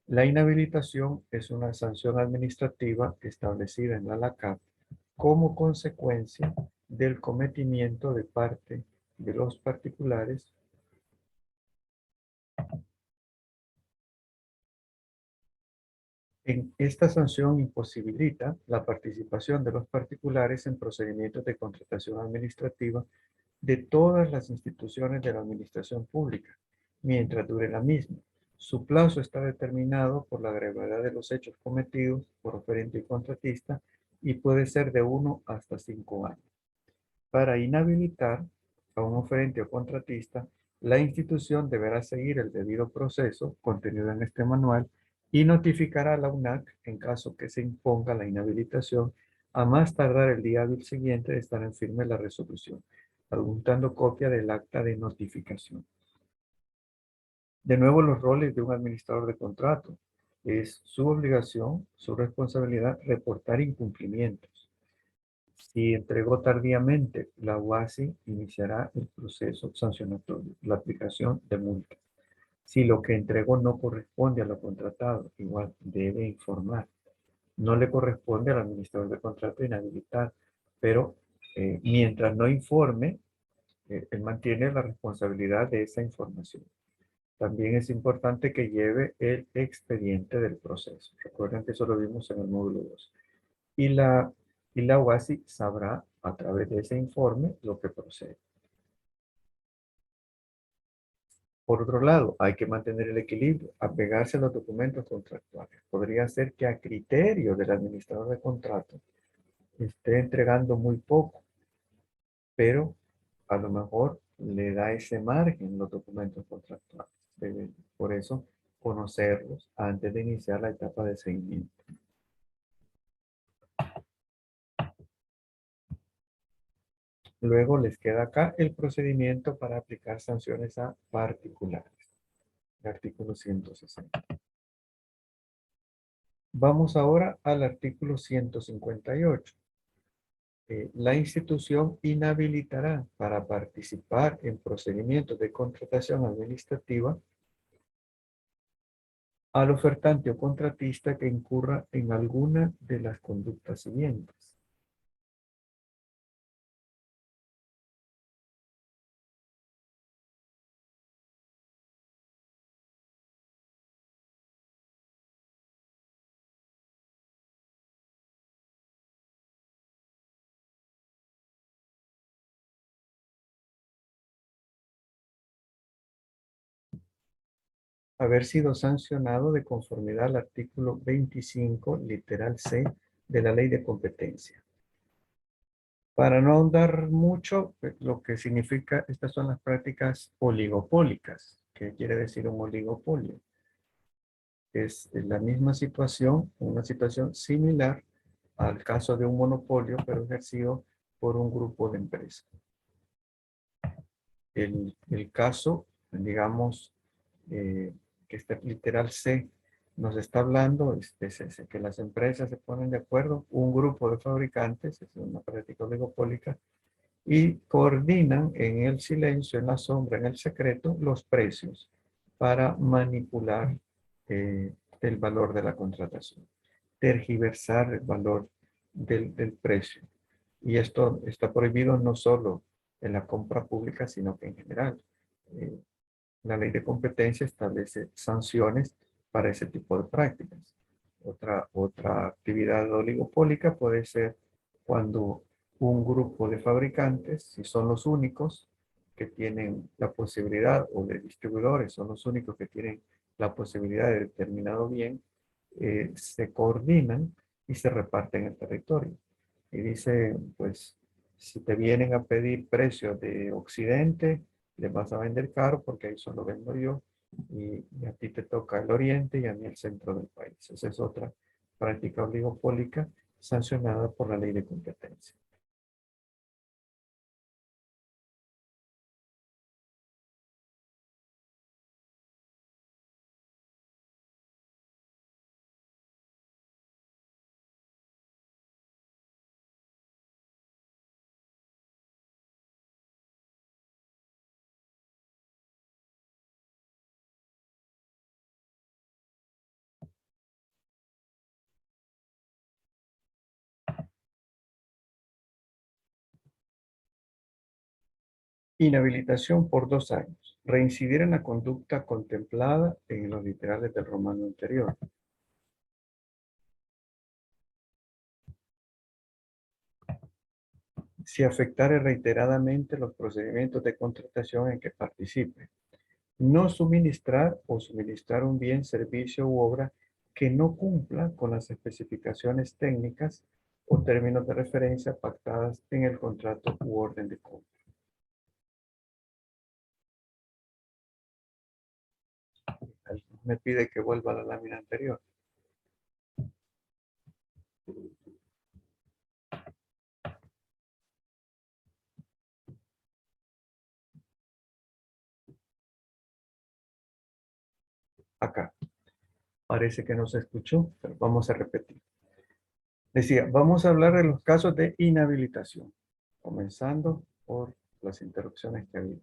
La inhabilitación es una sanción administrativa establecida en la LACAP como consecuencia del cometimiento de parte de los particulares. Esta sanción imposibilita la participación de los particulares en procedimientos de contratación administrativa de todas las instituciones de la administración pública, mientras dure la misma. Su plazo está determinado por la gravedad de los hechos cometidos por oferente y contratista y puede ser de 1 hasta 5 años. Para inhabilitar a un oferente o contratista, la institución deberá seguir el debido proceso contenido en este manual y notificará a la UNAC en caso que se imponga la inhabilitación a más tardar el día hábil siguiente de estar en firme la resolución, adjuntando copia del acta de notificación. De nuevo, los roles de un administrador de contrato. Es su obligación, su responsabilidad, reportar incumplimientos. Si entregó tardíamente, la UASI iniciará el proceso sancionatorio, la aplicación de multa. Si lo que entregó no corresponde a lo contratado, igual debe informar. No le corresponde al administrador de contrato inhabilitar, pero mientras no informe, él mantiene la responsabilidad de esa información. También es importante que lleve el expediente del proceso. Recuerden que eso lo vimos en el módulo 2. Y la UASI sabrá a través de ese informe lo que procede. Por otro lado, hay que mantener el equilibrio, apegarse a los documentos contractuales. Podría ser que a criterio del administrador de contrato esté entregando muy poco, pero a lo mejor le da ese margen los documentos contractuales. Por eso, conocerlos antes de iniciar la etapa de seguimiento. Luego les queda acá el procedimiento para aplicar sanciones a particulares. El artículo 160. Vamos ahora al artículo 158. La institución inhabilitará para participar en procedimientos de contratación administrativa al ofertante o contratista que incurra en alguna de las conductas siguientes. haber sido sancionado de conformidad al artículo 25, literal C, de la Ley de Competencia. Para no ahondar mucho, lo que significa, estas son las prácticas oligopólicas. ¿Qué quiere decir un oligopolio? Es la misma situación, una situación similar al caso de un monopolio, pero ejercido por un grupo de empresas. El caso, digamos, que este literal C nos está hablando, es que las empresas se ponen de acuerdo, un grupo de fabricantes, es una práctica oligopólica, y coordinan en el silencio, en la sombra, en el secreto, los precios para manipular el valor de la contratación, tergiversar el valor del precio. Y esto está prohibido no solo en la compra pública, sino que en general. Eh, la ley de competencia establece sanciones para ese tipo de prácticas. Otra actividad oligopólica puede ser cuando un grupo de fabricantes, si son los únicos que tienen la posibilidad, o de distribuidores son los únicos que tienen la posibilidad de determinado bien, se coordinan y se reparten el territorio. Y dice, pues, si te vienen a pedir precios de Occidente, les vas a vender caro porque ahí solo vendo yo, y a ti te toca el oriente y a mí el centro del país. Esa es otra práctica oligopólica sancionada por la ley de competencia. Inhabilitación por 2 años. Reincidir en la conducta contemplada en los literales del romano anterior. Si afectare reiteradamente los procedimientos de contratación en que participe. No suministrar o suministrar un bien, servicio u obra que no cumpla con las especificaciones técnicas o términos de referencia pactadas en el contrato u orden de compra. Me pide que vuelva a la lámina anterior. Acá. Parece que no se escuchó, pero vamos a repetir. Decía, vamos a hablar de los casos de inhabilitación, comenzando por las interrupciones que había.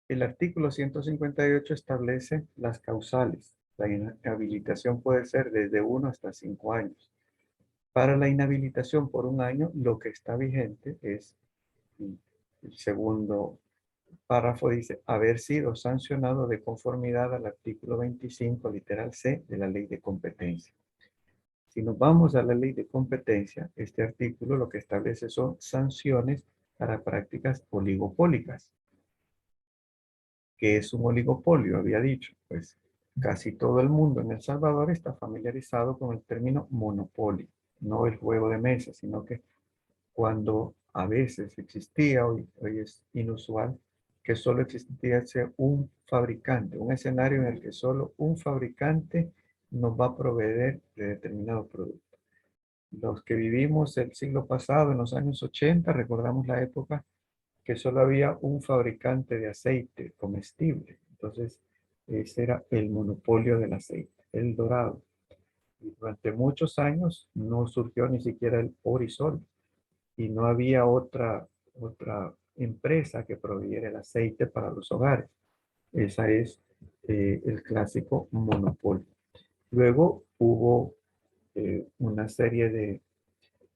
El artículo 158 establece las causales. La inhabilitación puede ser desde 1 hasta 5 años. Para la inhabilitación por 1 año, lo que está vigente es el segundo párrafo, dice, haber sido sancionado de conformidad al artículo 25, literal C, de la ley de competencia. Si nos vamos a la ley de competencia, este artículo lo que establece son sanciones para prácticas oligopólicas. ¿Qué es un oligopolio? Había dicho, pues casi todo el mundo en El Salvador está familiarizado con el término monopolio, no el juego de mesa, sino que cuando a veces existía, hoy es inusual, que solo existiese un fabricante, un escenario en el que solo un fabricante nos va a proveer de determinado producto. Los que vivimos el siglo pasado, en los años 80, recordamos la época que solo había un fabricante de aceite comestible. Entonces, ese era el monopolio del aceite, el Dorado. Y durante muchos años no surgió ni siquiera el Orisol y no había otra empresa que proveyera el aceite para los hogares. Esa es el clásico monopolio. Luego hubo una serie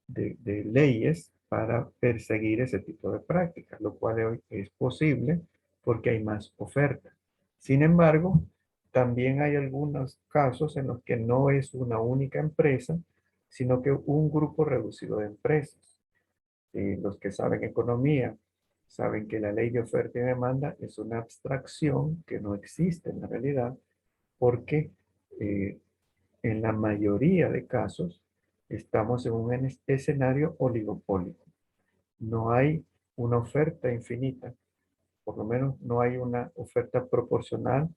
de leyes para perseguir ese tipo de prácticas, lo cual hoy es posible porque hay más oferta. Sin embargo, también hay algunos casos en los que no es una única empresa, sino que un grupo reducido de empresas. Los que saben economía saben que la ley de oferta y demanda es una abstracción que no existe en la realidad porque eh, en la mayoría de casos estamos en un escenario oligopólico. No hay una oferta infinita, por lo menos no hay una oferta proporcional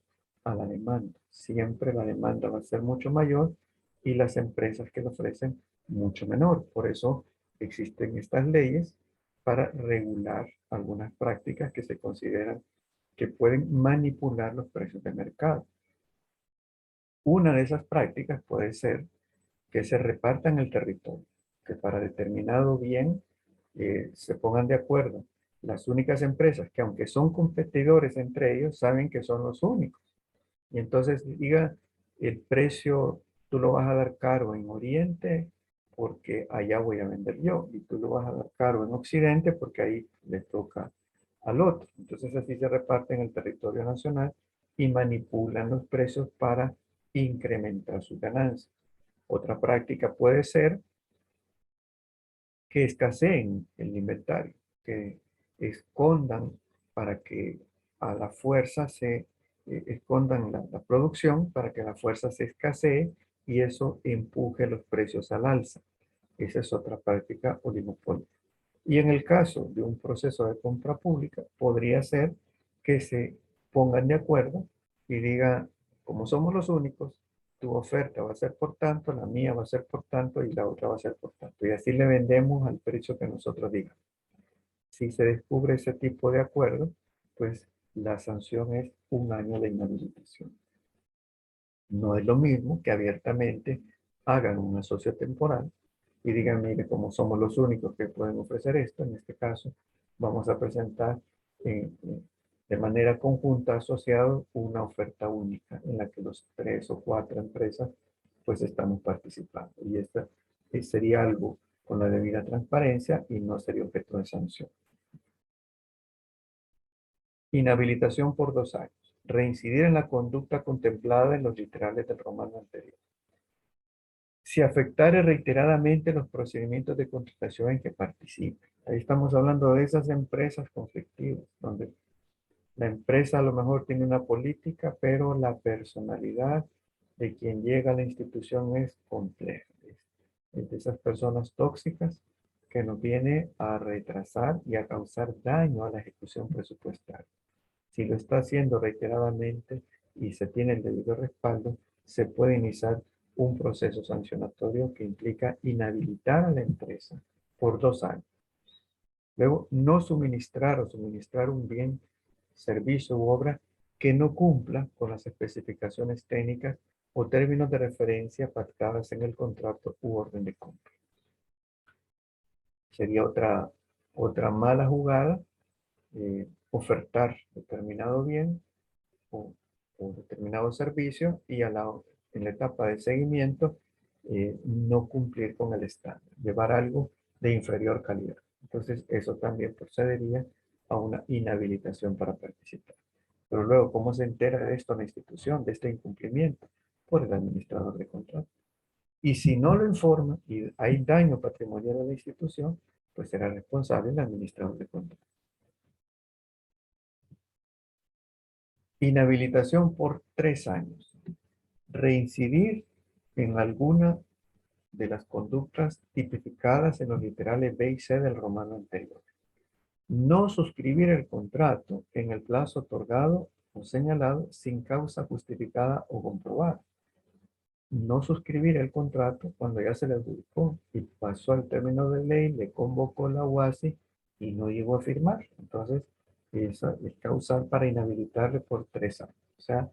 a la demanda. Siempre la demanda va a ser mucho mayor y las empresas que lo ofrecen mucho menor. Por eso existen estas leyes para regular algunas prácticas que se consideran que pueden manipular los precios de mercado. Una de esas prácticas puede ser que se repartan el territorio, que para determinado bien se pongan de acuerdo las únicas empresas que aunque son competidores entre ellos, saben que son los únicos. Y entonces diga, el precio tú lo vas a dar caro en Oriente porque allá voy a vender yo, y tú lo vas a dar caro en Occidente porque ahí le toca al otro. Entonces así se reparten el territorio nacional y manipulan los precios para incrementar sus ganancias. Otra práctica puede ser que escaseen el inventario, que escondan para que a la fuerza se escondan la producción para que la fuerza se escasee y eso empuje los precios al alza. Esa es otra práctica oligopólica. Y en el caso de un proceso de compra pública, podría ser que se pongan de acuerdo y digan, como somos los únicos, tu oferta va a ser por tanto, la mía va a ser por tanto y la otra va a ser por tanto. Y así le vendemos al precio que nosotros digamos. Si se descubre ese tipo de acuerdo, pues la sanción es 1 año de inhabilitación. No es lo mismo que abiertamente hagan un asocio temporal y digan, mire, como somos los únicos que pueden ofrecer esto, en este caso, vamos a presentar de manera conjunta asociado una oferta única en la que los 3 o 4 empresas pues estamos participando. Y esta sería algo con la debida transparencia y no sería objeto de sanción. Inhabilitación por 2 años. Reincidir en la conducta contemplada en los literales del romano anterior. Si afectare reiteradamente los procedimientos de contratación en que participe. Ahí estamos hablando de esas empresas conflictivas, donde la empresa a lo mejor tiene una política, pero la personalidad de quien llega a la institución es compleja. Es de esas personas tóxicas que nos viene a retrasar y a causar daño a la ejecución presupuestaria. Si lo está haciendo reiteradamente y se tiene el debido respaldo, se puede iniciar un proceso sancionatorio que implica inhabilitar a la empresa por 2 años. Luego, no suministrar o suministrar un bien, servicio u obra que no cumpla con las especificaciones técnicas o términos de referencia pactadas en el contrato u orden de compra. Sería otra mala jugada, ofertar determinado bien o, o determinado servicio y en la etapa de seguimiento no cumplir con el estándar, llevar algo de inferior calidad. Entonces eso también procedería a una inhabilitación para participar. Pero luego, ¿cómo se entera de esto la institución, de este incumplimiento? Por el administrador de contrato. Y si no lo informa y hay daño patrimonial a la institución, pues será responsable el administrador de contrato. Inhabilitación por 3 años. Reincidir en alguna de las conductas tipificadas en los literales B y C del romano anterior. No suscribir el contrato en el plazo otorgado o señalado sin causa justificada o comprobada. No suscribir el contrato cuando ya se le adjudicó y pasó al término de ley, le convocó la UASI y no llegó a firmar. Entonces, esa es causal para inhabilitarle por 3 años. O sea,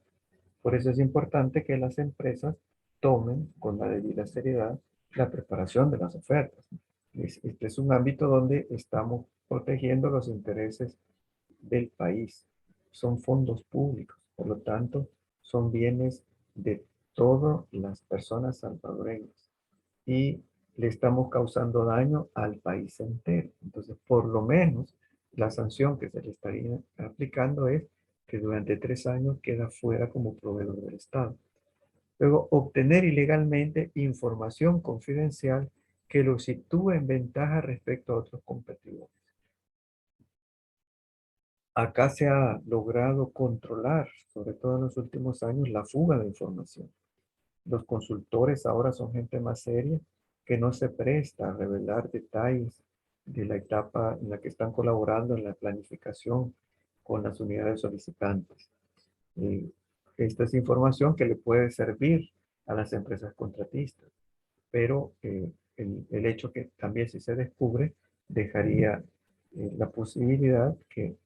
por eso es importante que las empresas tomen con la debida seriedad la preparación de las ofertas. Este es un ámbito donde estamos protegiendo los intereses del país. Son fondos públicos, por lo tanto, son bienes de todas las personas salvadoreñas y le estamos causando daño al país entero. Entonces, por lo menos, la sanción que se le estaría aplicando es que durante 3 años queda fuera como proveedor del Estado. Luego, obtener ilegalmente información confidencial que lo sitúe en ventaja respecto a otros competidores. Acá se ha logrado controlar, sobre todo en los últimos años, la fuga de información. Los consultores ahora son gente más seria que no se presta a revelar detalles de la etapa en la que están colaborando en la planificación con las unidades solicitantes. Y esta es información que le puede servir a las empresas contratistas, pero el hecho que también si se descubre dejaría la posibilidad que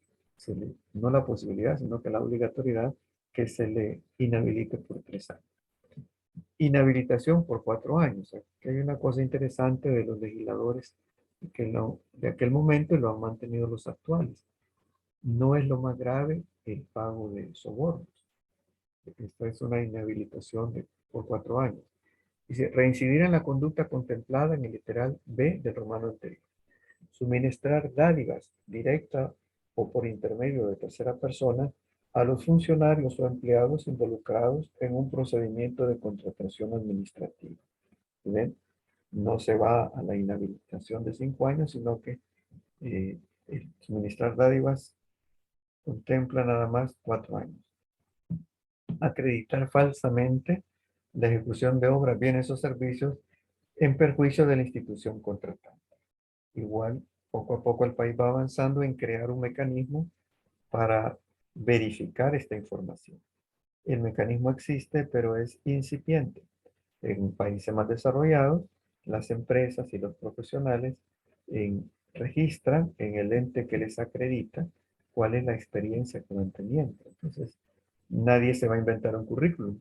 no la posibilidad, sino que la obligatoriedad que se le inhabilite por 3 años. Inhabilitación por 4 años. Aquí hay una cosa interesante de los legisladores que de aquel momento lo han mantenido los actuales. No es lo más grave el pago de sobornos. Esta es una inhabilitación por 4 años. Dice, reincidir en la conducta contemplada en el literal B del romano anterior. Suministrar dádivas directa o por intermedio de tercera persona a los funcionarios o empleados involucrados en un procedimiento de contratación administrativa. ¿Ven? No se va a la inhabilitación de 5 años, sino que el suministrar dádivas contempla nada más 4 años. Acreditar falsamente la ejecución de obras, bienes o servicios en perjuicio de la institución contratante. Igual, poco a poco el país va avanzando en crear un mecanismo para verificar esta información. El mecanismo existe, pero es incipiente. En países más desarrollados, las empresas y los profesionales registran en el ente que les acredita cuál es la experiencia que van teniendo. Entonces, nadie se va a inventar un currículum.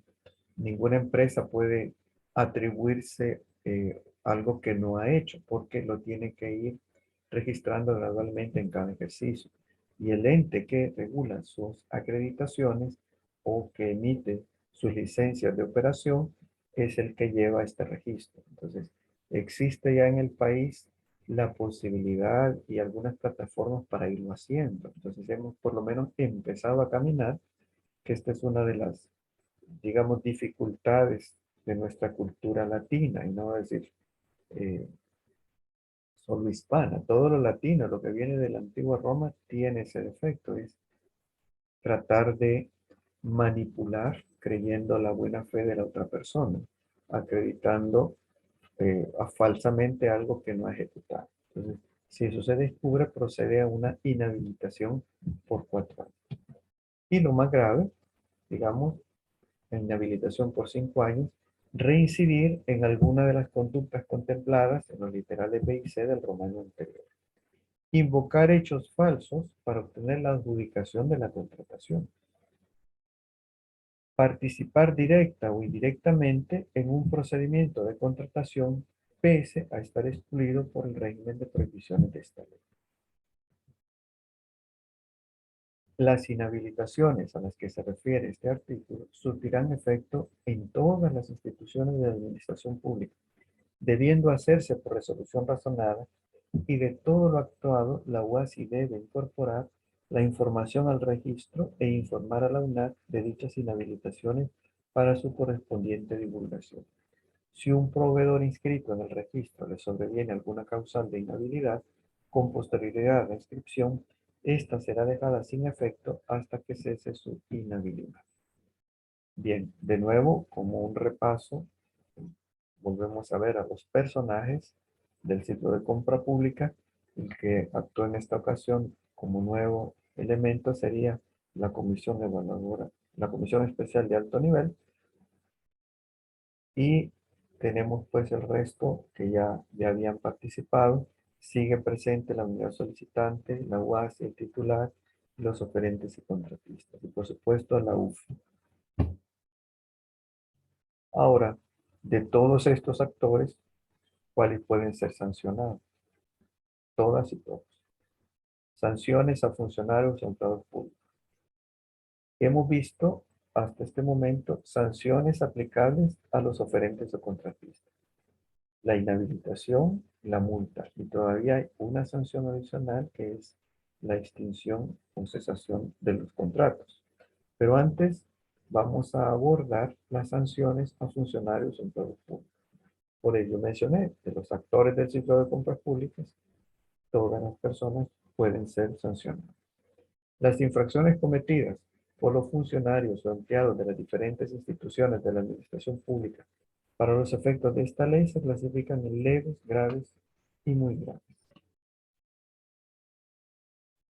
Ninguna empresa puede atribuirse algo que no ha hecho, porque lo tiene que ir registrando gradualmente en cada ejercicio. Y el ente que regula sus acreditaciones o que emite sus licencias de operación es el que lleva este registro. Entonces, existe ya en el país la posibilidad y algunas plataformas para irlo haciendo. Entonces, hemos por lo menos empezado a caminar, que esta es una de las, digamos, dificultades de nuestra cultura latina, y no decir eh, solo hispana. Todo lo latino, lo que viene de la antigua Roma, tiene ese defecto, es tratar de manipular creyendo la buena fe de la otra persona, acreditando falsamente algo que no ha ejecutado. Entonces, si eso se descubre, procede a una inhabilitación por 4 años. Y lo más grave, digamos, inhabilitación por 5 años, reincidir en alguna de las conductas contempladas en los literales B y C del romano anterior. Invocar hechos falsos para obtener la adjudicación de la contratación. Participar directa o indirectamente en un procedimiento de contratación pese a estar excluido por el régimen de prohibiciones de esta ley. Las inhabilitaciones a las que se refiere este artículo surtirán efecto en todas las instituciones de administración pública, debiendo hacerse por resolución razonada, y de todo lo actuado, la UASI debe incorporar la información al registro e informar a la UNAC de dichas inhabilitaciones para su correspondiente divulgación. Si un proveedor inscrito en el registro le sobreviene alguna causal de inhabilidad, con posterioridad a la inscripción, esta será dejada sin efecto hasta que cese su inhabilidad. Bien, de nuevo, como un repaso, volvemos a ver a los personajes del ciclo de compra pública. El que actuó en esta ocasión como nuevo elemento sería la comisión evaluadora, la comisión especial de alto nivel, y tenemos pues el resto que ya habían participado. Sigue presente la unidad solicitante, la UAS, el titular, los oferentes y contratistas, y por supuesto la UFI. Ahora, de todos estos actores, ¿cuáles pueden ser sancionados? Todas y todos. Sanciones a funcionarios y empleados públicos. Hemos visto hasta este momento sanciones aplicables a los oferentes o contratistas. La inhabilitación, la multa, y todavía hay una sanción adicional que es la extinción o cesación de los contratos. Pero antes vamos a abordar las sanciones a funcionarios y empleados públicos. Por ello mencioné que los actores del ciclo de compras públicas, todas las personas pueden ser sancionadas. Las infracciones cometidas por los funcionarios o empleados de las diferentes instituciones de la administración pública para los efectos de esta ley se clasifican en leves, graves y muy graves.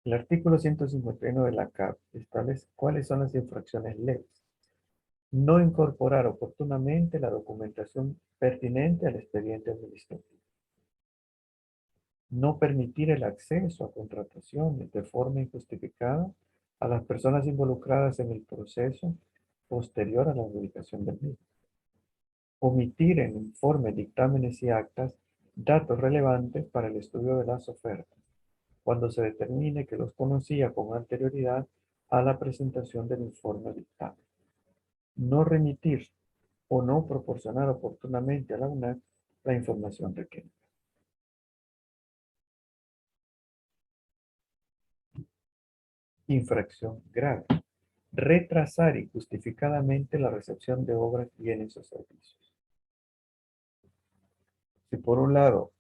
El artículo 151 de la CAP establece cuáles son las infracciones leves. No incorporar oportunamente la documentación pertinente al expediente administrativo. No permitir el acceso a contrataciones de forma injustificada a las personas involucradas en el proceso posterior a la adjudicación del mismo. Omitir en informes, dictámenes y actas datos relevantes para el estudio de las ofertas, cuando se determine que los conocía con anterioridad a la presentación del informe o dictamen. No remitir o no proporcionar oportunamente a la UNAC la información requerida. Infracción grave. Retrasar injustificadamente la recepción de obras, bienes o servicios. Si por un lado,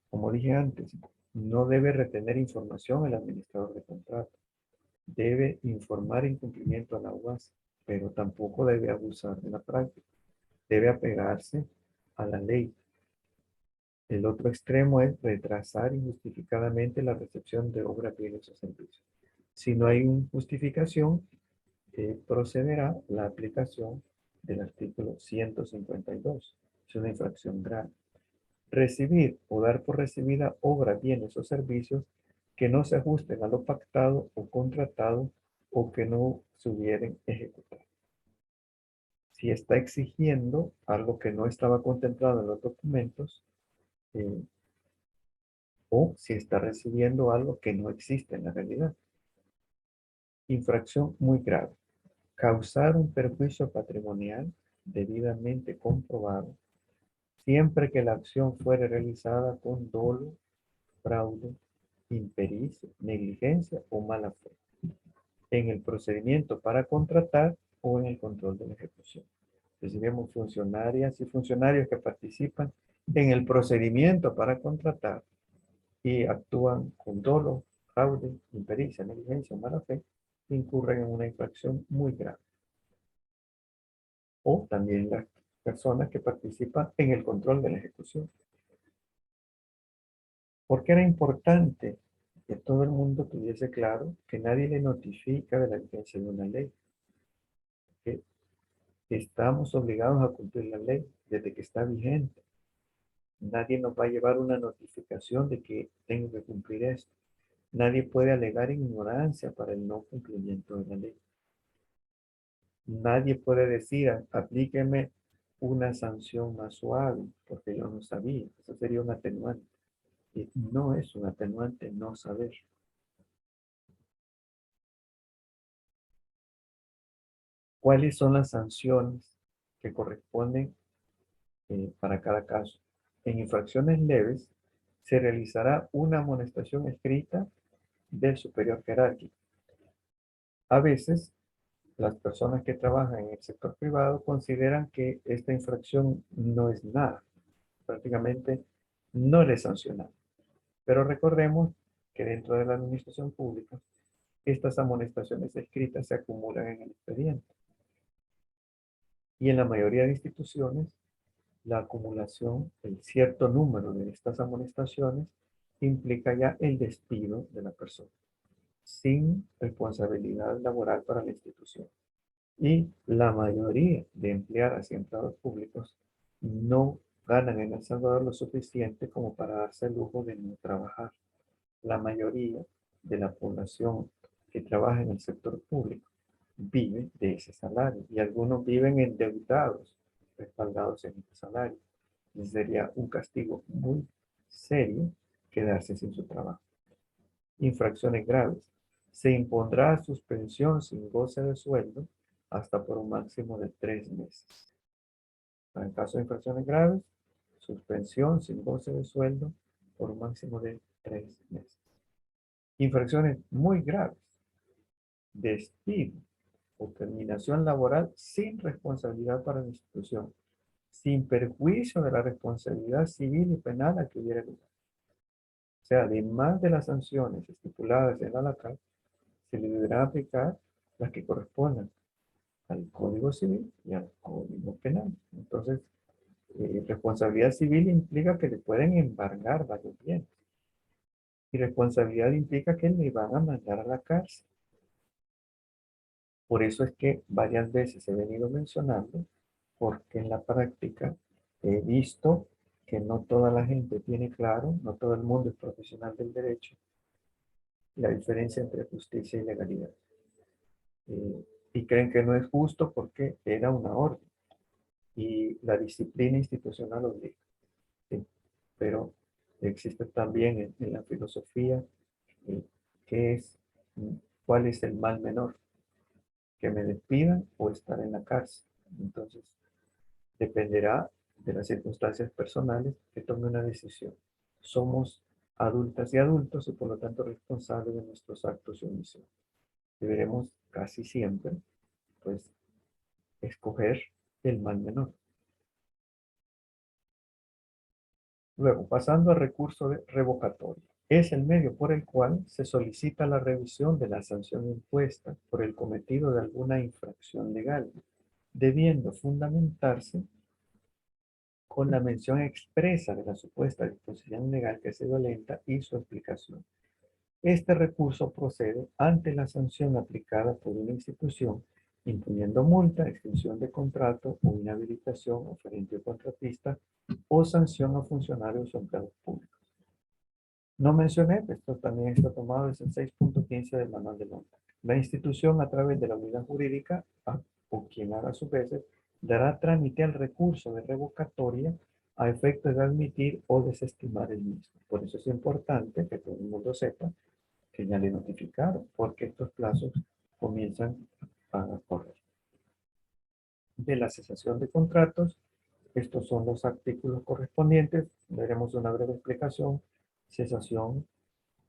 como dije antes, no debe retener información el administrador de contrato. Debe informar en cumplimiento a la UAS, pero tampoco debe abusar de la práctica. Debe apegarse a la ley. El otro extremo es retrasar injustificadamente la recepción de obras, bienes o servicios. Si no hay una justificación, procederá la aplicación del artículo 152. Es una infracción grave. Recibir o dar por recibida obras, bienes o servicios que no se ajusten a lo pactado o contratado o que no se hubieran ejecutado. Si está exigiendo algo que no estaba contemplado en los documentos, eh, o si está recibiendo algo que no existe en la realidad. Infracción muy grave. Causar un perjuicio patrimonial debidamente comprobado, siempre que la acción fuere realizada con dolo, fraude, impericia, negligencia o mala fe, en el procedimiento para contratar o en el control de la ejecución. Recibimos funcionarias y funcionarios que participan en el procedimiento para contratar y actúan con dolo, fraude, impericia, negligencia o mala fe, incurren en una infracción muy grave. O también las personas que participan en el control de la ejecución. Porque era importante que todo el mundo tuviese claro que nadie le notifica de la vigencia de una ley. Que estamos obligados a cumplir la ley desde que está vigente. Nadie nos va a llevar una notificación de que tengo que cumplir esto. Nadie puede alegar ignorancia para el no cumplimiento de la ley. Nadie puede decir, aplíqueme una sanción más suave, porque yo no sabía. Eso sería un atenuante. Y no es un atenuante no saber. ¿Cuáles son las sanciones que corresponden para cada caso? En infracciones leves, se realizará una amonestación escrita del superior jerárquico. A veces, las personas que trabajan en el sector privado consideran que esta infracción no es nada. Prácticamente no le sancionan. Pero recordemos que dentro de la administración pública, estas amonestaciones escritas se acumulan en el expediente. Y en la mayoría de instituciones, la acumulación, el cierto número de estas amonestaciones, implica ya el despido de la persona, sin responsabilidad laboral para la institución. Y la mayoría de empleadas y empleados públicos no ganan en El Salvador lo suficiente como para darse el lujo de no trabajar. La mayoría de la población que trabaja en el sector público vive de ese salario y algunos viven endeudados, respaldados en ese salario. Y sería un castigo muy serio quedarse sin su trabajo. Infracciones graves. Se impondrá suspensión sin goce de sueldo hasta por un máximo de 3 meses. En caso de infracciones graves, suspensión sin goce de sueldo por un máximo de 3 meses. Infracciones muy graves. Despido o terminación laboral sin responsabilidad para la institución, sin perjuicio de la responsabilidad civil y penal a que hubiera lugar. sea, además de las sanciones estipuladas en la LACAP, se le deberán aplicar las que correspondan al Código Civil y al Código Penal. Entonces, responsabilidad civil implica que le pueden embargar varios bienes. Y responsabilidad implica que le van a mandar a la cárcel. Por eso es que varias veces he venido mencionando, porque en la práctica he visto que no toda la gente tiene claro, no todo el mundo es profesional del derecho, la diferencia entre justicia y legalidad. Y creen que no es justo porque era una orden y la disciplina institucional obliga. ¿Sí? Pero existe también en la filosofía eh, qué es, cuál es el mal menor, que me despidan o estar en la cárcel. Entonces, dependerá de las circunstancias personales que tome una decisión. Somos adultas y adultos y por lo tanto responsables de nuestros actos y omisiones. Deberemos casi siempre, pues, escoger el mal menor. Luego, pasando al recurso de revocatoria. Es el medio por el cual se solicita la revisión de la sanción impuesta por el cometido de alguna infracción legal, debiendo fundamentarse con la mención expresa de la supuesta disposición legal que se violenta y su explicación. Este recurso procede ante la sanción aplicada por una institución, imponiendo multa, extinción de contrato o inhabilitación oferente o contratista o sanción a funcionarios o empleados públicos. No mencioné, esto también está tomado desde el 6.15 del manual de Londres. La institución a través de la unidad jurídica o quien haga sus veces dará trámite al recurso de revocatoria a efecto de admitir o desestimar el mismo. Por eso es importante que todo el mundo sepa que ya le notificaron, porque estos plazos comienzan a correr. De la cesación de contratos, estos son los artículos correspondientes. Veremos una breve explicación. Cesación,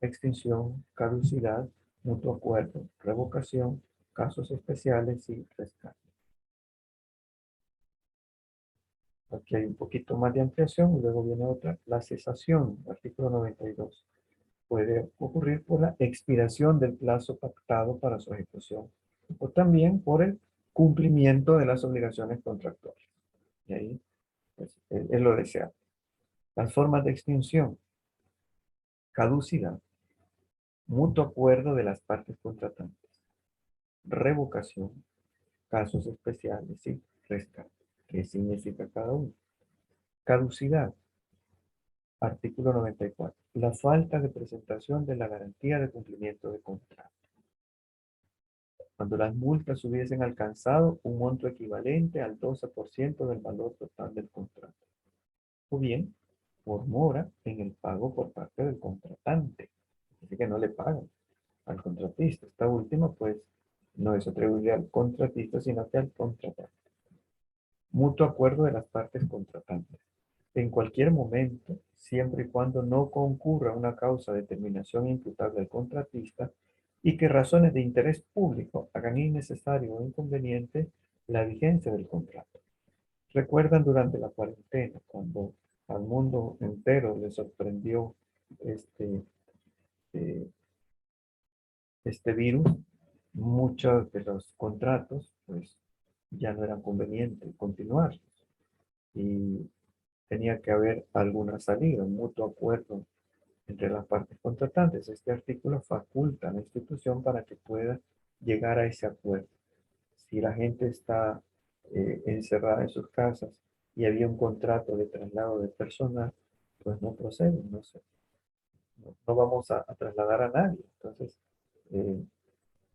extinción, caducidad, mutuo acuerdo, revocación, casos especiales y rescate. Aquí hay un poquito más de ampliación y luego viene otra. La cesación, artículo 92. Puede ocurrir por la expiración del plazo pactado para su ejecución o también por el cumplimiento de las obligaciones contractuales. Y ahí pues, es lo deseado. Las formas de extinción, caducidad, mutuo acuerdo de las partes contratantes, revocación, casos especiales y rescate. ¿Qué significa cada uno? Caducidad, artículo 94. La falta de presentación de la garantía de cumplimiento de contrato. Cuando las multas hubiesen alcanzado un monto equivalente al 12% del valor total del contrato. O bien, por mora en el pago por parte del contratante. Así que no le pagan al contratista. Esta última, pues, no es atribuida al contratista, sino que al contratante. Mutuo acuerdo de las partes contratantes. En cualquier momento, siempre y cuando no concurra una causa de terminación imputable al contratista y que razones de interés público hagan innecesario o inconveniente la vigencia del contrato. ¿Recuerdan durante la cuarentena cuando al mundo entero le sorprendió este, eh, este virus? Muchos de los contratos pues ya no eran convenientes continuar y tenía que haber alguna salida, un mutuo acuerdo entre las partes contratantes. Este artículo faculta a la institución para que pueda llegar a ese acuerdo. Si la gente está encerrada en sus casas y había un contrato de traslado de personal, pues no procede, no vamos a trasladar a nadie. Entonces, eh,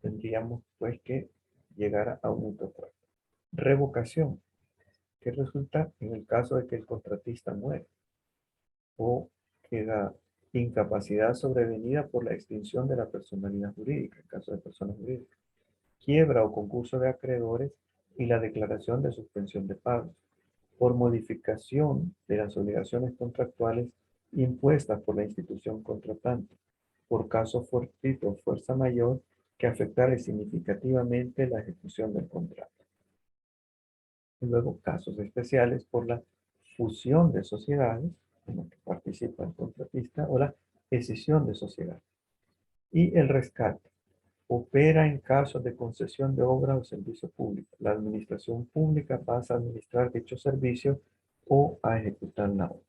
tendríamos pues que llegar a un mutuo acuerdo. Revocación, que resulta en el caso de que el contratista muere o queda incapacidad sobrevenida por la extinción de la personalidad jurídica, en caso de personas jurídicas, quiebra o concurso de acreedores y la declaración de suspensión de pagos, por modificación de las obligaciones contractuales impuestas por la institución contratante, por caso fortuito o fuerza mayor que afectare significativamente la ejecución del contrato. Y luego, casos especiales por la fusión de sociedades en la que participa el contratista o la escisión de sociedad. Y el rescate. Opera en casos de concesión de obra o servicio público. La administración pública pasa a administrar dicho servicio o a ejecutar la obra.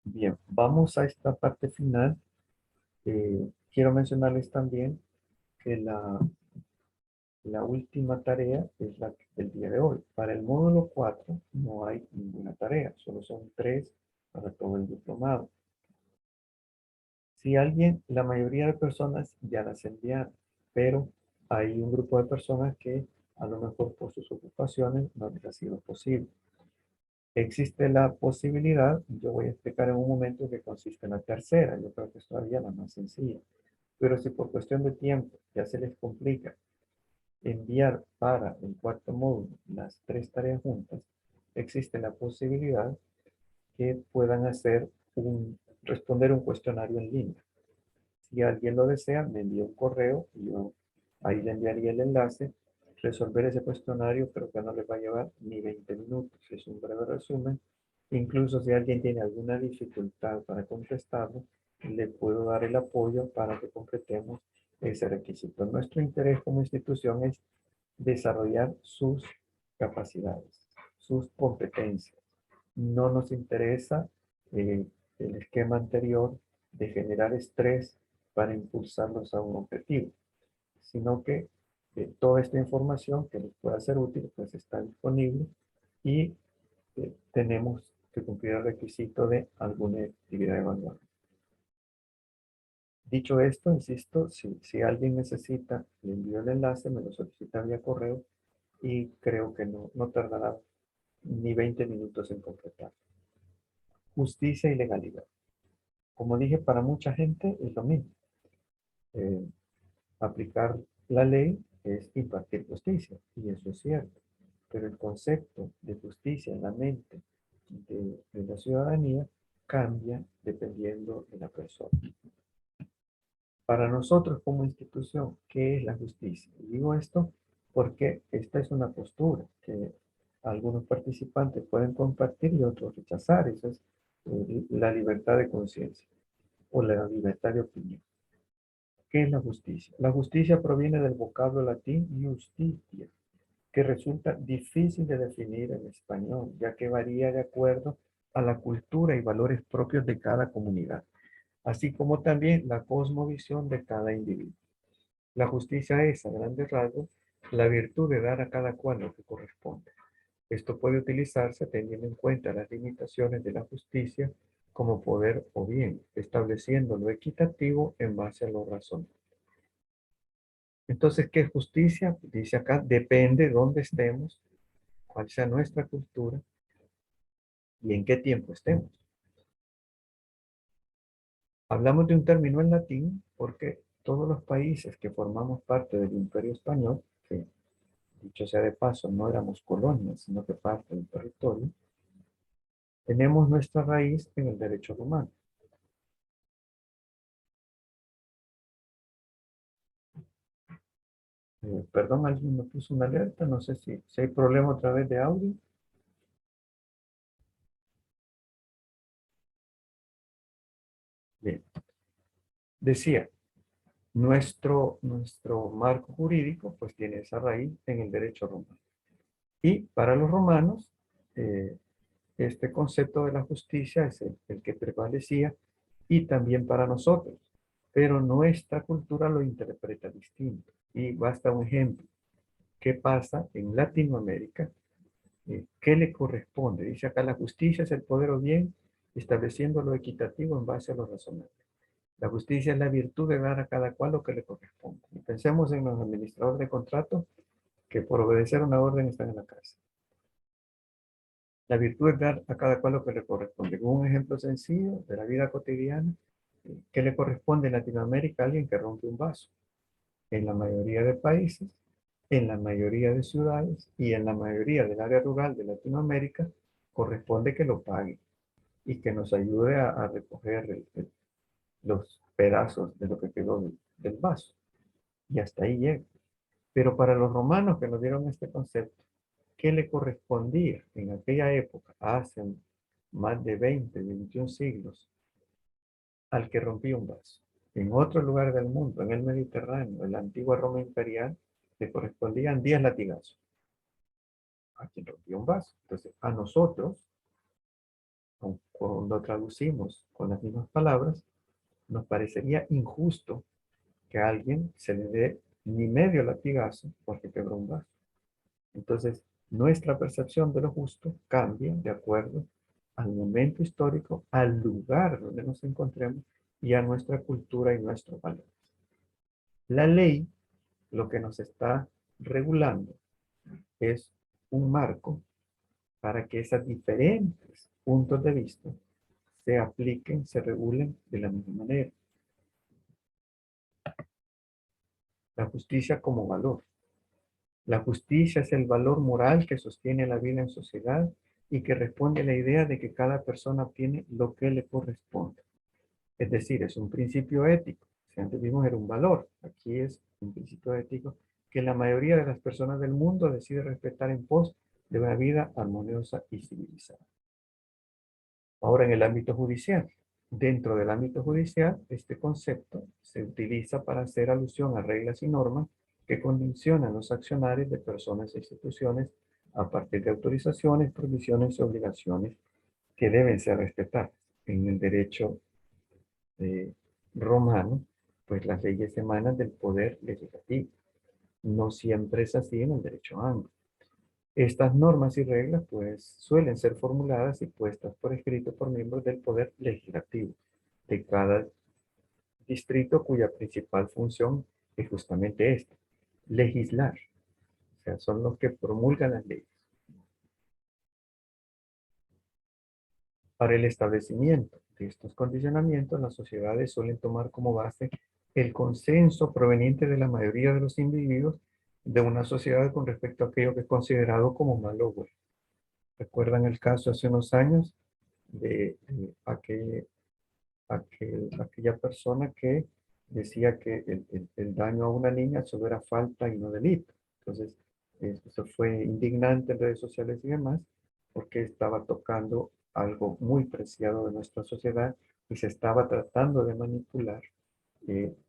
Bien, vamos a esta parte final. Quiero mencionarles también que la última tarea es la del día de hoy. Para el módulo 4 no hay ninguna tarea, solo son 3 para todo el diplomado. Si alguien, la mayoría de personas ya las enviaron, pero hay un grupo de personas que a lo mejor por sus ocupaciones no les ha sido posible. Existe la posibilidad, yo voy a explicar en un momento que consiste en la tercera, yo creo que es todavía la más sencilla, pero si por cuestión de tiempo ya se les complica enviar para el cuarto módulo las 3 tareas juntas, existe la posibilidad que puedan responder un cuestionario en línea. Si alguien lo desea, me envía un correo y yo ahí le enviaría el enlace. Resolver ese cuestionario creo que no les va a llevar ni 20 minutos. Es un breve resumen. Incluso si alguien tiene alguna dificultad para contestarlo, le puedo dar el apoyo para que completemos ese requisito. Nuestro interés como institución es desarrollar sus capacidades, sus competencias. No nos interesa el esquema anterior de generar estrés para impulsarlos a un objetivo, sino que toda esta información que les pueda ser útil, pues está disponible y tenemos que cumplir el requisito de alguna actividad evaluable. Dicho esto, insisto, si alguien necesita, le envío el enlace, me lo solicita vía correo y creo que no tardará ni 20 minutos en completar. Justicia y legalidad. Como dije, para mucha gente es lo mismo. Aplicar la ley es impartir justicia, y eso es cierto. Pero el concepto de justicia en la mente de la ciudadanía cambia dependiendo de la persona. Para nosotros como institución, ¿qué es la justicia? Y digo esto porque esta es una postura que algunos participantes pueden compartir y otros rechazar. Esa es la libertad de conciencia o la libertad de opinión. ¿Qué es la justicia? La justicia proviene del vocablo latín justitia, que resulta difícil de definir en español, ya que varía de acuerdo a la cultura y valores propios de cada comunidad, así como también la cosmovisión de cada individuo. La justicia es, a grandes rasgos, la virtud de dar a cada cual lo que corresponde. Esto puede utilizarse teniendo en cuenta las limitaciones de la justicia como poder o bien, estableciendo lo equitativo en base a lo razonable. Entonces, ¿qué es justicia? Dice acá, depende de dónde estemos, cuál sea nuestra cultura y en qué tiempo estemos. Hablamos de un término en latín porque todos los países que formamos parte del Imperio Español, que dicho sea de paso, no éramos colonias, sino que parte del territorio, tenemos nuestra raíz en el derecho romano. Perdón, alguien me puso una alerta, no sé si hay problema otra vez de audio. Bien, decía, nuestro marco jurídico pues tiene esa raíz en el derecho romano. Y para los romanos, eh, este concepto de la justicia es el que prevalecía y también para nosotros, pero nuestra cultura lo interpreta distinto. Y basta un ejemplo. ¿Qué pasa en Latinoamérica? ¿Qué le corresponde? Dice acá, la justicia es el poder o bien, estableciendo lo equitativo en base a lo razonable. La justicia es la virtud de dar a cada cual lo que le corresponde. Y pensemos en los administradores de contratos que por obedecer una orden están en la cárcel. La virtud es dar a cada cual lo que le corresponde. Un ejemplo sencillo de la vida cotidiana. ¿Qué le corresponde en Latinoamérica a alguien que rompe un vaso? En la mayoría de países, en la mayoría de ciudades y en la mayoría del área rural de Latinoamérica, corresponde que lo pague y que nos ayude a recoger los pedazos de lo que quedó del vaso. Y hasta ahí llega. Pero para los romanos que nos dieron este concepto, ¿qué le correspondía en aquella época, hace más de 20, 21 siglos al que rompía un vaso. En otro lugar del mundo, en el Mediterráneo, en la antigua Roma imperial, le correspondían 10 latigazos a quien rompía un vaso. Entonces, a nosotros, cuando traducimos con las mismas palabras, nos parecería injusto que a alguien se le dé ni medio latigazo porque quebró un vaso. Entonces, nuestra percepción de lo justo cambia de acuerdo al momento histórico, al lugar donde nos encontremos y a nuestra cultura y nuestros valores. La ley lo que nos está regulando es un marco para que esos diferentes puntos de vista se apliquen, se regulen de la misma manera. La justicia como valor. La justicia es el valor moral que sostiene la vida en sociedad y que responde a la idea de que cada persona obtiene lo que le corresponde. Es decir, es un principio ético. Si antes vimos era un valor, aquí es un principio ético que la mayoría de las personas del mundo decide respetar en pos de una vida armoniosa y civilizada. Ahora en el ámbito judicial. Dentro del ámbito judicial, este concepto se utiliza para hacer alusión a reglas y normas que condicionan los accionarios de personas e instituciones a partir de autorizaciones, provisiones y obligaciones que deben ser respetadas. En el derecho romano, pues las leyes emanan del poder legislativo. No siempre es así en el derecho anglo. Estas normas y reglas pues suelen ser formuladas y puestas por escrito por miembros del poder legislativo de cada distrito cuya principal función es justamente esta, legislar. O sea, son los que promulgan las leyes. Para el establecimiento de estos condicionamientos, las sociedades suelen tomar como base el consenso proveniente de la mayoría de los individuos de una sociedad con respecto a aquello que es considerado como malo o bueno. ¿Recuerdan el caso hace unos años de aquella persona que decía que el daño a una niña solo era falta y no delito? Entonces, eso fue indignante en redes sociales y demás, porque estaba tocando algo muy preciado de nuestra sociedad y se estaba tratando de manipular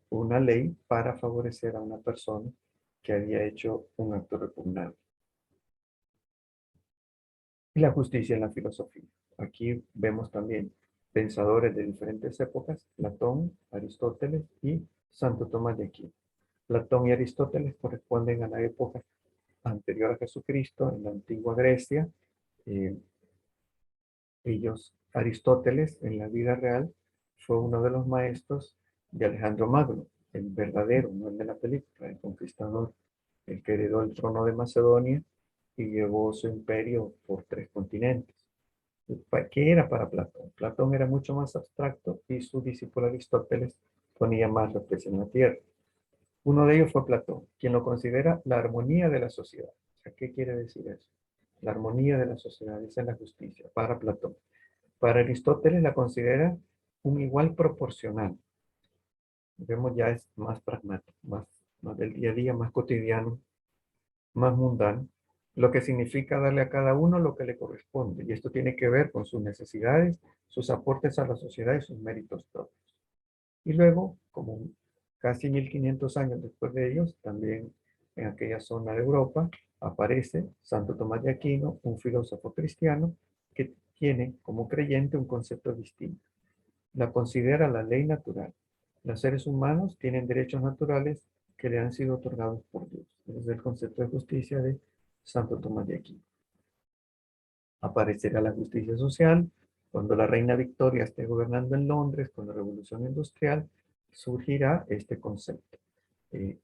una ley para favorecer a una persona que había hecho un acto repugnante. Y la justicia en la filosofía. Aquí vemos también pensadores de diferentes épocas, Platón, Aristóteles y Santo Tomás de Aquino. Platón y Aristóteles corresponden a la época anterior a Jesucristo, en la antigua Grecia. Eh, Aristóteles, en la vida real, fue uno de los maestros de Alejandro Magno, el verdadero, no el de la película, el conquistador, el que heredó el trono de Macedonia y llevó su imperio por 3 continentes. ¿Qué era para Platón? Platón era mucho más abstracto y su discípulo Aristóteles ponía más los pies en la tierra. Uno de ellos fue Platón, quien lo considera la armonía de la sociedad. O sea, ¿qué quiere decir eso? La armonía de la sociedad, esa es la justicia, para Platón. Para Aristóteles la considera un igual proporcional. Vemos ya es más pragmático, más del día a día, más cotidiano, más mundano, lo que significa darle a cada uno lo que le corresponde. Y esto tiene que ver con sus necesidades, sus aportes a la sociedad y sus méritos propios. Y luego, como casi 1500 años después de ellos, también en aquella zona de Europa, aparece Santo Tomás de Aquino, un filósofo cristiano que tiene como creyente un concepto distinto. La considera la ley natural. Los seres humanos tienen derechos naturales que le han sido otorgados por Dios. Ese es el concepto de justicia de Santo Tomás de Aquino. Aparecerá la justicia social cuando la reina Victoria esté gobernando en Londres con la revolución industrial. Surgirá este concepto.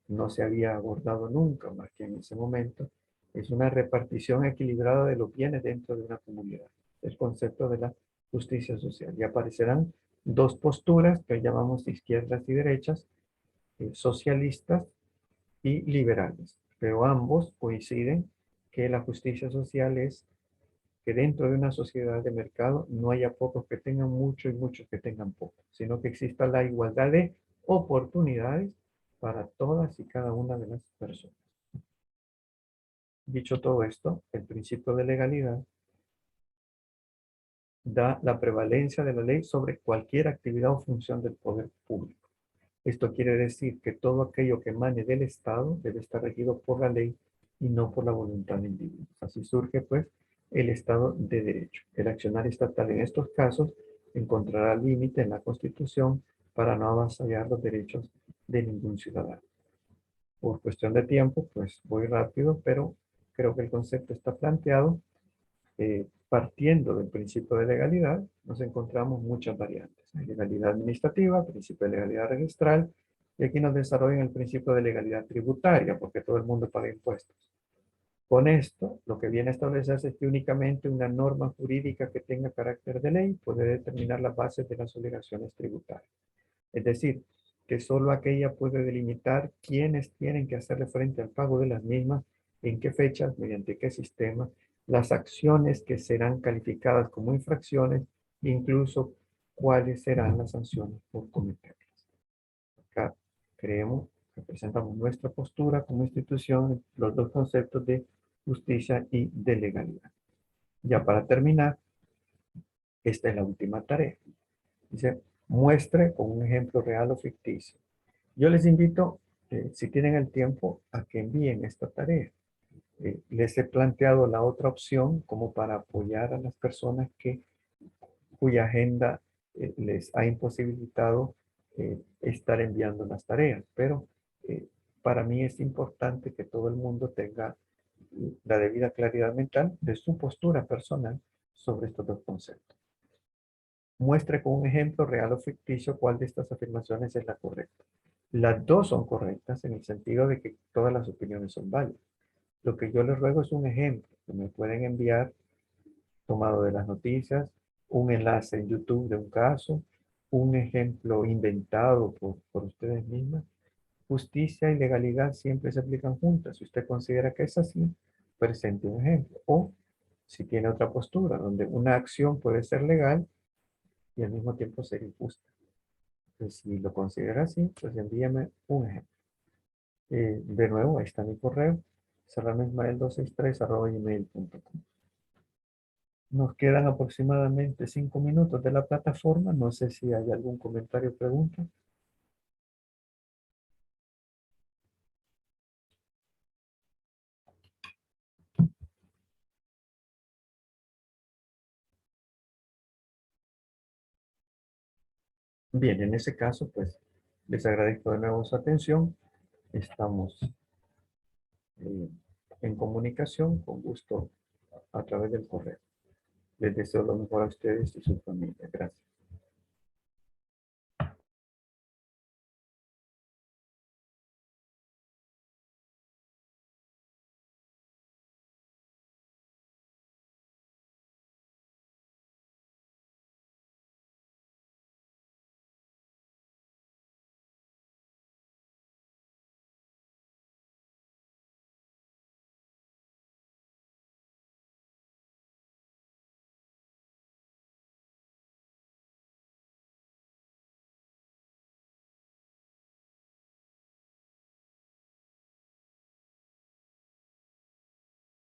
No se había abordado nunca más que en ese momento. Es una repartición equilibrada de los bienes dentro de una comunidad. El concepto de la justicia social. Y aparecerán dos posturas que llamamos izquierdas y derechas, socialistas y liberales. Pero ambos coinciden que la justicia social es que dentro de una sociedad de mercado no haya pocos que tengan mucho y muchos que tengan poco, sino que exista la igualdad de oportunidades para todas y cada una de las personas. Dicho todo esto, el principio de legalidad da la prevalencia de la ley sobre cualquier actividad o función del poder público. Esto quiere decir que todo aquello que emane del Estado debe estar regido por la ley y no por la voluntad de individuos. Así surge, pues, el Estado de Derecho. El accionar estatal en estos casos encontrará límite en la Constitución para no avasallar los derechos de ningún ciudadano. Por cuestión de tiempo, pues voy rápido, pero creo que el concepto está planteado. Partiendo del principio de legalidad, nos encontramos muchas variantes. Hay legalidad administrativa, principio de legalidad registral, y aquí nos desarrollan el principio de legalidad tributaria, porque todo el mundo paga impuestos. Con esto, lo que viene a establecerse es que únicamente una norma jurídica que tenga carácter de ley puede determinar las bases de las obligaciones tributarias. Es decir, que solo aquella puede delimitar quiénes tienen que hacerle frente al pago de las mismas, en qué fechas, mediante qué sistema, las acciones que serán calificadas como infracciones, incluso cuáles serán las sanciones por cometerlas. Acá creemos, representamos nuestra postura como institución, los dos conceptos de justicia y de legalidad. Ya para terminar, esta es la última tarea. Dice, muestre con un ejemplo real o ficticio. Yo les invito, si tienen el tiempo, a que envíen esta tarea. Les he planteado la otra opción como para apoyar a las personas cuya agenda les ha imposibilitado estar enviando las tareas. Pero para mí es importante que todo el mundo tenga la debida claridad mental de su postura personal sobre estos dos conceptos. Muestre con un ejemplo real o ficticio cuál de estas afirmaciones es la correcta. Las dos son correctas en el sentido de que todas las opiniones son válidas. Lo que yo les ruego es un ejemplo que me pueden enviar tomado de las noticias, un enlace en YouTube de un caso, un ejemplo inventado por ustedes mismas. Justicia y legalidad siempre se aplican juntas. Si usted considera que es así, presente un ejemplo. O si tiene otra postura donde una acción puede ser legal y al mismo tiempo ser injusta. Entonces, si lo considera así, pues envíame un ejemplo. De nuevo, ahí está mi correo, serranosmael263@gmail.com. Nos quedan aproximadamente 5 minutos de la plataforma. No sé si hay algún comentario o pregunta. Bien, en ese caso, pues les agradezco de nuevo su atención. Estamos eh, en comunicación, con gusto, a través del correo. Les deseo lo mejor a ustedes y su familia. Gracias.